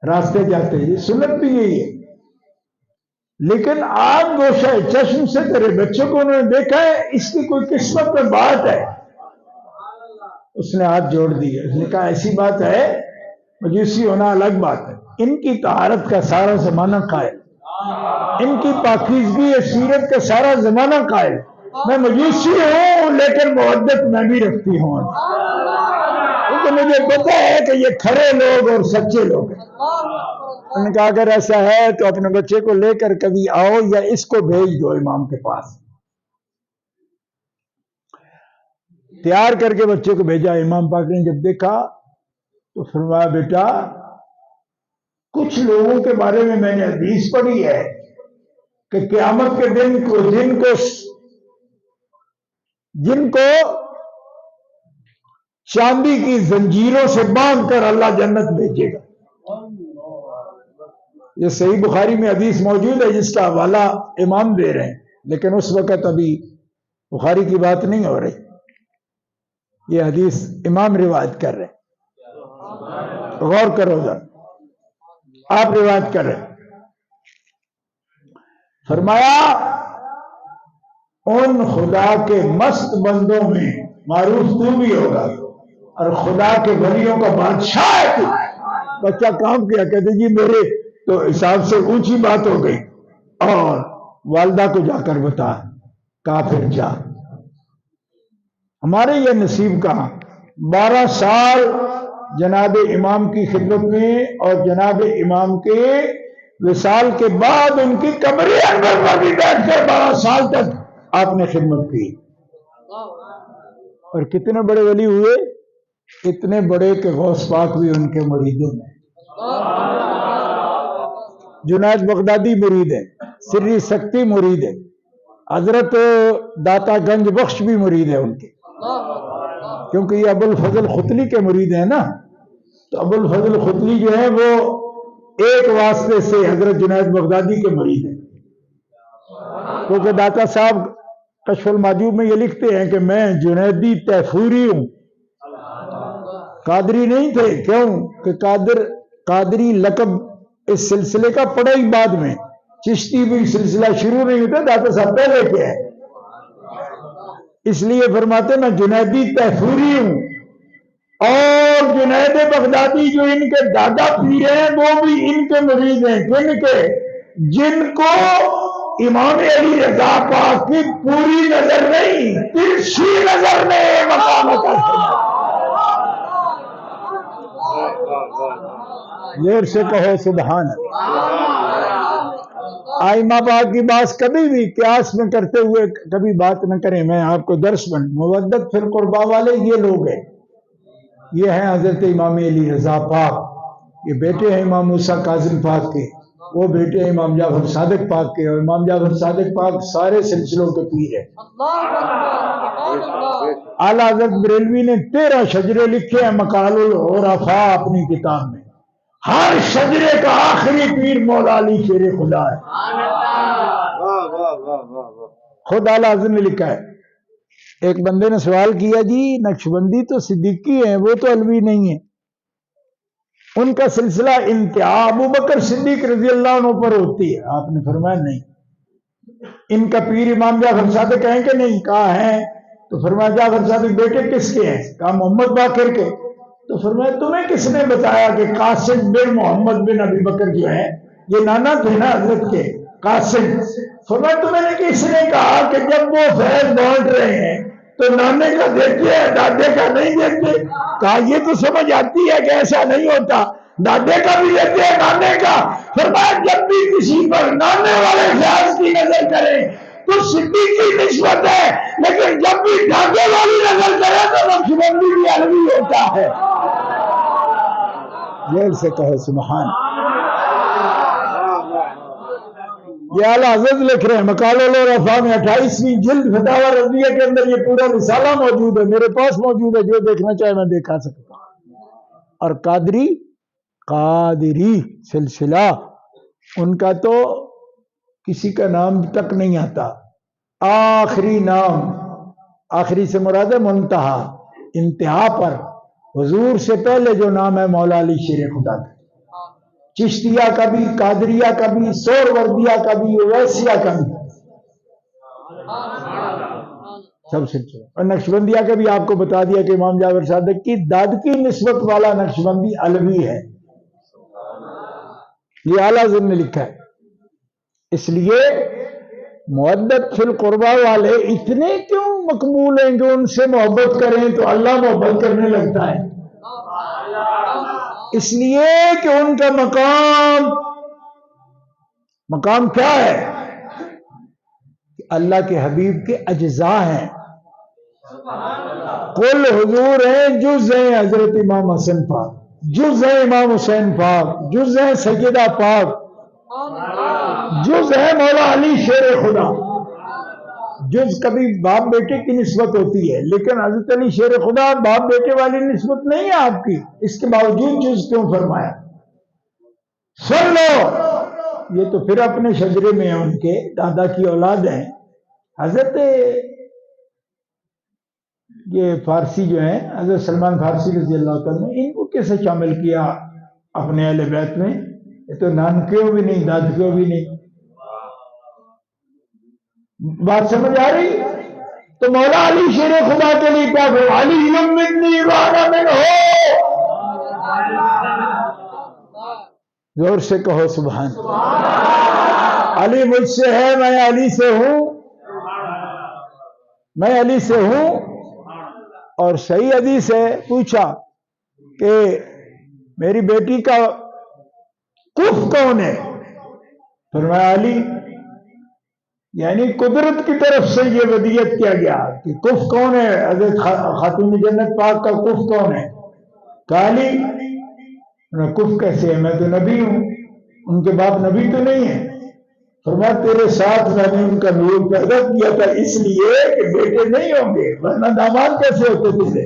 راستے جاتے، یہ سنت بھی یہی ہے، لیکن آپ گوشہ چشم سے تیرے بچوں کو انہوں نے دیکھا ہے، اس کی کوئی قسمت میں بات ہے۔ اس نے ہاتھ جوڑ دیا، اس نے کہا ایسی بات ہے، مجوسی ہونا الگ بات ہے، ان کی طہارت کا سارا زمانہ قائل، ان کی پاکیزگی سیرت کا سارا زمانہ قائل، میں مجوسی ہوں لیکن محبت میں بھی رکھتی ہوں، کیونکہ مجھے پتا ہے کہ یہ کھڑے لوگ اور سچے لوگ ہیں۔ انہوں نے کہا اگر ایسا ہے تو اپنے بچے کو لے کر کبھی آؤ یا اس کو بھیج دو امام کے پاس۔ تیار کر کے بچے کو بھیجا، امام پاک نے جب دیکھا تو فرمایا بیٹا کچھ لوگوں کے بارے میں نے حدیث پڑھی ہے کہ قیامت کے دن کو جن کو چاندی کی زنجیروں سے باندھ کر اللہ جنت بھیجے گا۔ یہ صحیح بخاری میں حدیث موجود ہے جس کا حوالہ امام دے رہے ہیں، لیکن اس وقت ابھی بخاری کی بات نہیں ہو رہی، یہ حدیث امام روایت کر رہے ہیں۔ غور کرو ذرا، آپ روایت کر رہے ہیں، فرمایا ان خدا کے مست بندوں میں معروف تو بھی ہوگا اور خدا کے ولیوں کا بادشاہ ہے تو۔ بچہ کام کیا، کہتے جی میرے تو حساب سے اونچی بات ہو گئی، اور والدہ کو جا کر بتا، کافر جا۔ ہمارے یہ نصیب کہاں، 12 سال جناب امام کی خدمت میں، اور جناب امام کے وصال کے بعد ان کی قبر انور پر بھی بیٹھ کر 12 سال تک آپ نے خدمت کی۔ اور کتنے بڑے ولی ہوئے، اتنے بڑے کہ غوث پاک بھی ان کے مریدوں میں۔ جنید بغدادی مرید ہے، سری سکتی مرید ہے، حضرت داتا گنج بخش بھی مرید ہے ان کے، کیونکہ یہ ابو الفضل ختلی کے مرید ہیں نا، تو ابو الفضل ختلی جو ہے وہ ایک واسطے سے حضرت جنید بغدادی کے مرید ہیں، کیونکہ داتا صاحب کشف المحجوب میں یہ لکھتے ہیں کہ میں جنیدی تیفوری ہوں، قادری نہیں تھے، کیوں کہ قادری لقب اس سلسلے کا پڑا ہی بعد میں، چشتی بھی سلسلہ شروع نہیں ہوتا، داتا صاحب پہلے کے ہیں، اس لیے فرماتے میں جنیدی تیفوری ہوں۔ اور جنید بغدادی جو ان کے دادا پیر ہیں وہ بھی ان کے مرید ہیں، کن کے، جن کو امام علی رضا پاک کی پوری نظر نہیں، ترچھی نظر نے مقام عطا فرمایا۔ دیر سے کہو سبحان اللہ۔ آئمہ پاک کی بات کبھی بھی قیاس میں کرتے ہوئے کبھی بات نہ کریں، میں آپ کو درس بن مودت فی القربہ والے یہ لوگ ہیں، یہ ہیں حضرت امام علی رضا پاک، یہ بیٹے ہیں امام موسیٰ کاظم پاک کے، وہ بیٹے ہیں امام جعفر صادق پاک کے، اور امام جعفر صادق پاک سارے سلسلوں کے پیر ہیں۔ اعلیٰ حضرت بریلوی نے 13 شجرے لکھے ہیں مقال العرفاء اپنی کتاب میں، ہر شجرے کا آخری پیر مولا علی شیر خدا ہے، خود اعلیٰ حضرت نے لکھا ہے۔ ایک بندے نے سوال کیا جی نقشبندی تو صدیقی ہیں، وہ تو علوی نہیں ہیں، ان کا سلسلہ انتہا ابو بکر صدیق رضی اللہ عنہ پر ہوتی ہے؟ آپ نے فرمایا نہیں۔ ان کا پیر امام جعفر صادق ہیں کہ نہیں؟ کہا ہے۔ تو فرمایا جعفر صادق بیٹے کس کے ہیں؟ کہا محمد باقر کے۔ تو فرمایا تمہیں کس نے بتایا کہ قاسم بن محمد بن ابی بکر جو ہے یہ نانا تھے نا حضرت کے قاسم؟ فرمایا تمہیں نے کس نے کہا کہ جب وہ فیض بانٹ رہے ہیں تو نانے کا دیکھتے ہیں دادے کا نہیں دیکھتے؟ کہا یہ تو سمجھ آتی ہے کہ ایسا نہیں ہوتا، دادے کا بھی دیکھتے ہیں نانے کا۔ فرمایا جب بھی کسی پر نانے والے فیاض کی نظر کریں تو صدیقی نسبت ہے، لیکن جب بھی دادے والی نظر کرے تو نقشبندی بھی علوی ہوتا ہے۔ دیر سے کہو سبحان۔ یہ اعلیٰ حضرت لکھ رہے ہیں مقال العرفاء میں 28ویں جلد فتاوی رضویہ کے اندر یہ پورا رسالہ موجود ہے، میرے پاس موجود ہے، جو دیکھنا چاہے میں دکھا سکتا ہوں۔ اور قادری سلسلہ ان کا تو کسی کا نام تک نہیں آتا، آخری نام، آخری سے مراد ہے منتہا، انتہا پر حضور سے پہلے جو نام ہے مولا علی شیر خدا کا، چشتیہ کا بھی، قادریہ کا بھی، سوروردیہ کا بھی، اویسیہ کا بھی، سب سلسلہ۔ اور نقشبندیہ کا بھی آپ کو بتا دیا کہ امام جعفر صادق کی داد کی نسبت والا نقشبندی علوی ہے، یہ اعلیٰ حضرت نے لکھا ہے۔ اس لیے مودت فی القربہ والے اتنے کیوں مقبول ہیں کہ ان سے محبت کریں تو اللہ محبت کرنے لگتا ہے؟ اس لیے کہ ان کا مقام کیا ہے؟ کہ اللہ کے حبیب کے اجزاء ہیں، کل حضور ہیں، جز ہیں حضرت امام حسن پاک، جز ہیں امام حسین پاک، جز ہیں سیدہ پاک، جز ہے مولا علی شیر خدا۔ جز کبھی باپ بیٹے کی نسبت ہوتی ہے، لیکن حضرت علی شیر خدا باپ بیٹے والی نسبت نہیں ہے آپ کی، اس کے باوجود جز کیوں فرمایا؟ سن لو، یہ تو پھر اپنے شجرے میں ہیں، ان کے دادا کی اولاد ہیں۔ حضرت یہ فارسی جو ہیں، حضرت سلمان فارسی رضی اللہ تعالیٰ نے ان کو کیسے شامل کیا اپنے اہل بیت میں، یہ تو نانکیوں بھی نہیں، دادکیوں بھی نہیں. بات سمجھ آ رہی؟ تو مولا علی شیر خدا کے لیے کیا کہ علی منی وانا من ہو. زور سے کہو سبحان. علی مجھ سے ہے، میں علی سے ہوں، میں علی سے ہوں. اور صحیح حدیث ہے، پوچھا کہ میری بیٹی کا کف کون ہے؟ فرمایا علی. یعنی قدرت کی طرف سے یہ ودیت کیا گیا کہ کف کون ہے؟ حضرت خاتون جنت پاک کا کف کون ہے؟ کہا علی. کف کیسے ہے؟ میں تو نبی ہوں، ان کے باپ نبی تو نہیں ہے. فرمایا تیرے ساتھ میں نے ان کا نور پیدا کیا تھا اس لیے کہ بیٹے نہیں ہوں گے، ورنہ داماد کیسے ہوتے تجھے؟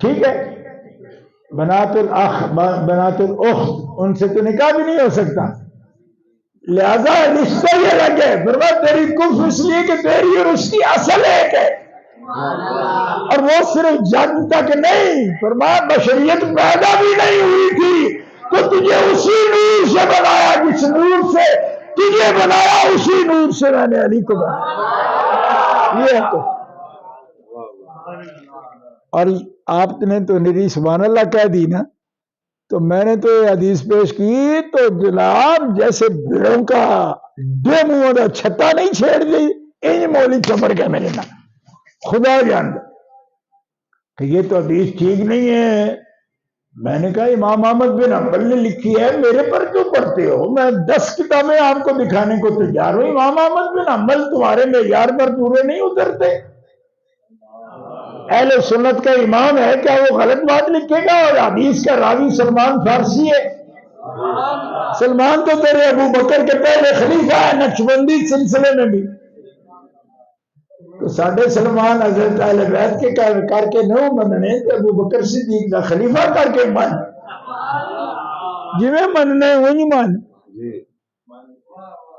ٹھیک ہے. بنات الاخت ان سے تو نکاح بھی نہیں ہو سکتا، لہذا رشتہ یہ لگے. فرمایا تیری کف اس لیے کہ تیری اور اس کی اصل ایک ہے، اور وہ صرف جنگ تک نہیں. فرمایا بشریت پیدا بھی نہیں ہوئی تھی تو تجھے اسی نور سے بنایا، جس نور سے تجھے بنایا اسی نور سے میں نے علی کو بنایا. یہ ہے تو. اور آپ نے تو نری سبحان اللہ کہہ دی نا، تو میں نے تو یہ حدیث پیش کی تو جناب جیسے بھیڑوں کا ڈے منہ چھتا نہیں چھیڑ دی، ان مولی چمڑ کے میرے نا خدا جانتا کہ یہ تو حدیث ٹھیک نہیں ہے. میں نے کہا امام احمد بن حنبل نے لکھی ہے، میرے پر کیوں پڑھتے ہو؟ میں 10 کتابیں آپ کو دکھانے کو تیار ہوں. امام احمد بن حنبل تمہارے معیار پر پورے نہیں اترتے. اہل سنت کا امام ہے، کیا وہ غلط بات لکھے گا؟ اور حدیث کا راوی سلمان فارسی ہے. سلمان تو تیرے ابو بکر کے پہلے خلیفہ ہے نقشبندی سلسلے میں بھی. تو ساڈے سلمان حضرت اہل بیت کے کر کے نہ مننے تے ابو بکر صدیق دا خلیفہ کر کے من، جی میں مننے وہی من.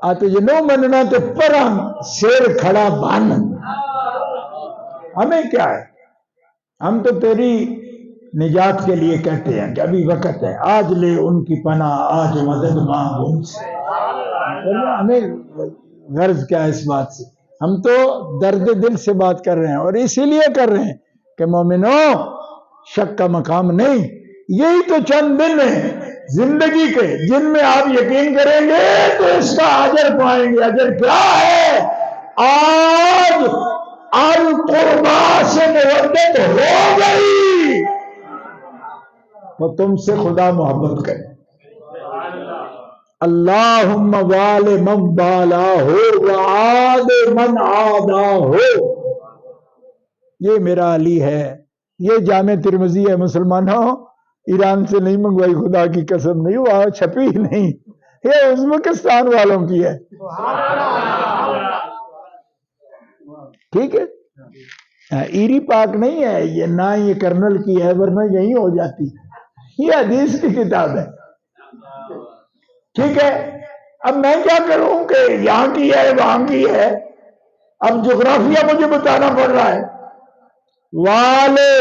آتے جی نو مننا تو پرم سیر کھڑا بن. ہمیں کیا ہے؟ ہم تو تیری نجات کے لیے کہتے ہیں کہ ابھی وقت ہے، آج لے ان کی پناہ، آج مدد مانگ ان سے. ہمیں غرض کیا ہے اس بات سے؟ ہم تو درد دل سے بات کر رہے ہیں، اور اسی لیے کر رہے ہیں کہ مومنوں شک کا مقام نہیں. یہی تو چند دن ہیں زندگی کے جن میں آپ یقین کریں گے تو اس کا اجر پائیں گے. اجر کیا ہے؟ آج القربا سے محبت ہو گئی وہ تم سے خدا محبت کرے. اللہم وال من والا ہو وعاد من عادا ہو. یہ میرا علی ہے. یہ جامع ترمذی ہے مسلمانوں، ایران سے نہیں منگوائی، خدا کی قسم نہیں، وہاں چھپی نہیں، یہ ازبکستان والوں کی ہے. ٹھیک ہے، ایری پاک نہیں ہے یہ، نہ یہ کرنل کی ہے، ورنہ یہی ہو جاتی. یہ حدیث کی کتاب ہے. ٹھیک ہے. اب میں کیا کروں کہ یہاں کی ہے وہاں کی ہے؟ اب جغرافیہ مجھے بتانا پڑ رہا ہے. والے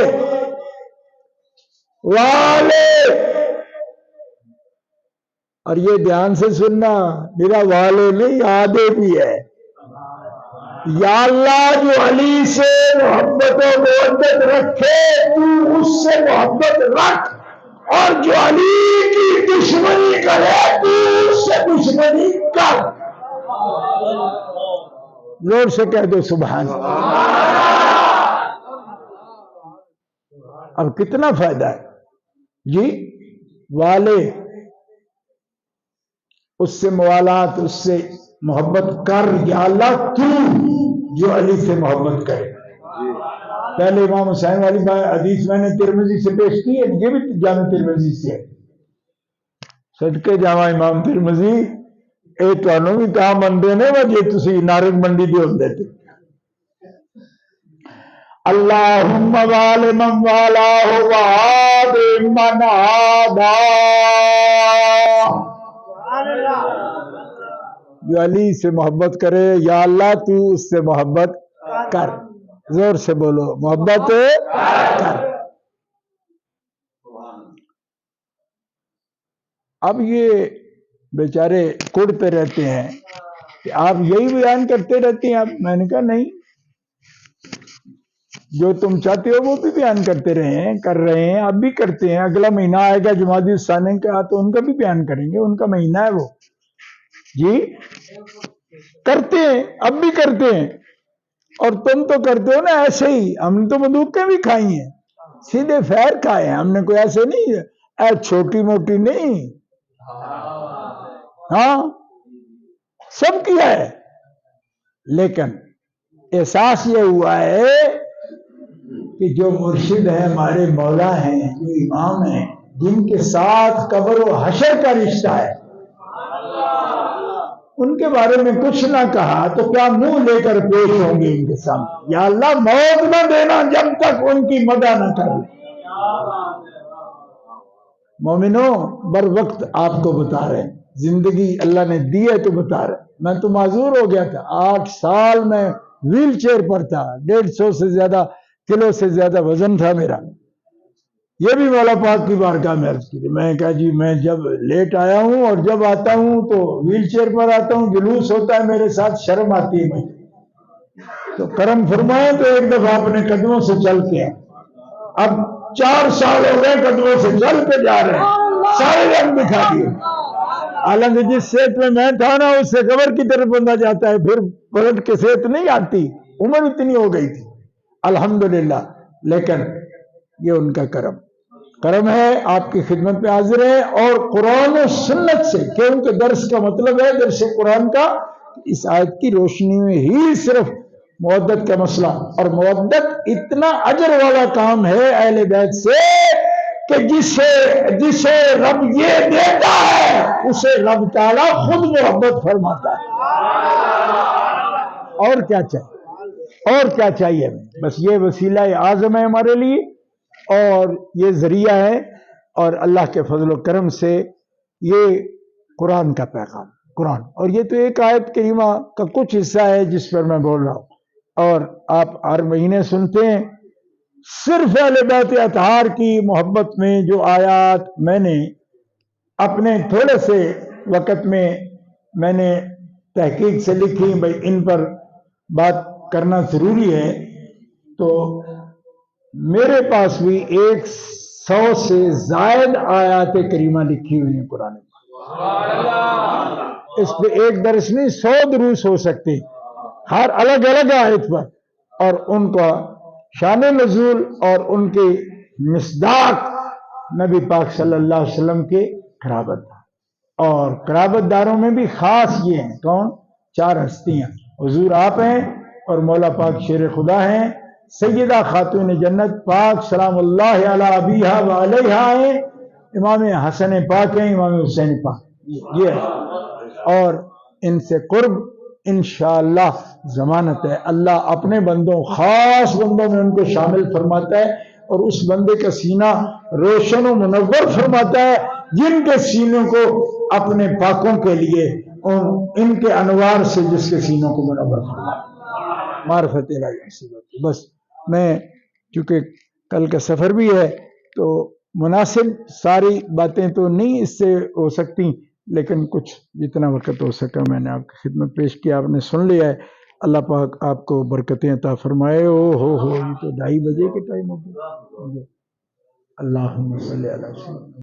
اور یہ دھیان سے سننا، میرا والے نہیں آدھے بھی ہے. یا اللہ جو علی سے محبت و مودت رکھے تو اس سے محبت رکھ، اور جو علی کی دشمنی کرے تو اس سے دشمنی کر. زور سے کہہ دو سبحان. اب کتنا فائدہ ہے جی؟ والے اس سے موالات، اس سے محبت کر. یا اللہ تو جو علی سے محبت کرے. پہلے امام حسین والی حدیث میں نے ترمذی سے پیش کی ہے، یہ بھی جامع ترمذی سے ہے. صدقے جاواں امام ترمذی اے تانوں بھی تا مندے نے وا جے تسی نارنگ منڈی دے ہوندے تے. اللہم وال من والہ وعاد من عادا. جو علی سے محبت کرے، یا اللہ تو اس سے محبت کر. زور سے بولو محبت کر. اب یہ بیچارے کڑتے رہتے ہیں کہ آپ یہی بیان کرتے رہتے ہیں. آپ میں نے کہا نہیں، جو تم چاہتے ہو وہ بھی بیان کرتے رہے ہیں، کر رہے ہیں، اب بھی کرتے ہیں. اگلا مہینہ آئے گا جمادی الثانی کا تو ان کا بھی بیان کریں گے، ان کا مہینہ ہے وہ. جی کرتے ہیں، اب بھی کرتے ہیں. اور تم تو کرتے ہو نا ایسے ہی. ہم نے تو بندوقیں بھی کھائی ہیں، سیدھے فیر کھائے ہیں ہم نے، کوئی ایسے نہیں چھوٹی موٹی نہیں. ہاں سب کیا ہے. لیکن احساس یہ ہوا ہے کہ جو مرشد ہے، ہمارے مولا ہیں، جو امام ہیں، جن کے ساتھ قبر و حشر کا رشتہ ہے، ان کے بارے میں کچھ نہ کہا تو کیا منہ لے کر پیش ہوں گے ان کے سامنے؟ یا اللہ موت نہ دینا جب تک ان کی مدح نہ کر. مومنوں بر وقت آپ کو بتا رہے ہیں، زندگی اللہ نے دی ہے تو بتا رہے ہیں. میں تو معذور ہو گیا تھا، 8 سال میں ویل چیئر پر تھا، 150 سے زیادہ کلو سے زیادہ وزن تھا میرا. یہ بھی مولا پاک کی بارگاہ میں عرض کی. میں کہا جی میں جب لیٹ آیا ہوں اور جب آتا ہوں تو ویل چیئر پر آتا ہوں، جلوس ہوتا ہے میرے ساتھ، شرم آتی ہے مجھے. تو کرم فرمائے تو ایک دفعہ اپنے قدموں سے چل کے، اب 4 سال ہو گئے قدموں سے چل کے جا رہے ہیں، سارے رنگ دکھا دیے. حالانکہ جس صحت میں تھا نا اس سے قبر کی طرف بندہ جاتا ہے، پھر پلٹ کے صحت نہیں آتی. عمر اتنی ہو گئی تھی الحمدللہ. لیکن یہ ان کا کرم ہے. آپ کی خدمت میں حاضر ہے اور قرآن و سنت سے، کیونکہ درس کا مطلب ہے درس قرآن کا. اس آیت کی روشنی میں ہی صرف مودت کا مسئلہ، اور مودت اتنا اجر والا کام ہے اہل بیت سے کہ جسے رب یہ دیتا ہے اسے رب تعالیٰ خود محبت فرماتا ہے. اور کیا چاہیے، اور کیا چاہیے ہمیں؟ بس یہ وسیلہ اعظم ہے ہمارے لیے اور یہ ذریعہ ہے. اور اللہ کے فضل و کرم سے یہ قرآن کا پیغام، قرآن، اور یہ تو ایک آیت کریمہ کا کچھ حصہ ہے جس پر میں بول رہا ہوں. اور آپ ہر مہینے سنتے ہیں. صرف اہل بیت اطہار کی محبت میں جو آیات میں نے اپنے تھوڑے سے وقت میں نے تحقیق سے لکھی، بھائی ان پر بات کرنا ضروری ہے، تو میرے پاس بھی 100 سے زائد آیات کریمہ لکھی ہوئی ہیں قرآن. اس پہ ایک درس نہیں 100 دروس ہو سکتے ہر الگ الگ آیت پر، اور ان کا شان نزول اور ان کے مصداق نبی پاک صلی اللہ علیہ وسلم کے قرابت دار. اور قرابت داروں میں بھی خاص یہ ہیں، کون؟ 4 ہستیاں. حضور آپ ہیں اور مولا پاک شیر خدا ہیں، سیدہ خاتون جنت پاک سلام اللہ علی ابیہا و علیہا ہیں، امام حسن پاک ہیں، امام حسین پاک. یہ ہے. اور ان سے قرب انشاءاللہ ضمانت ہے. اللہ اپنے بندوں، خاص بندوں میں ان کو شامل فرماتا ہے اور اس بندے کا سینہ روشن و منور فرماتا ہے جن کے سینوں کو اپنے پاکوں کے لیے ان کے انوار سے جس کے سینوں کو منور فرماتا ہے. معرفت الہی سے. بس میں چونکہ کل کا سفر بھی ہے تو مناسب ساری باتیں تو نہیں اس سے ہو سکتی، لیکن کچھ جتنا وقت ہو سکا میں نے آپ کی خدمت پیش کیا، آپ نے سن لیا ہے. اللہ پاک آپ کو برکتیں عطا فرمائے. یہ تو 2:30 بجے کے ٹائم ہو گیا. اللہم صلی علی سیدنا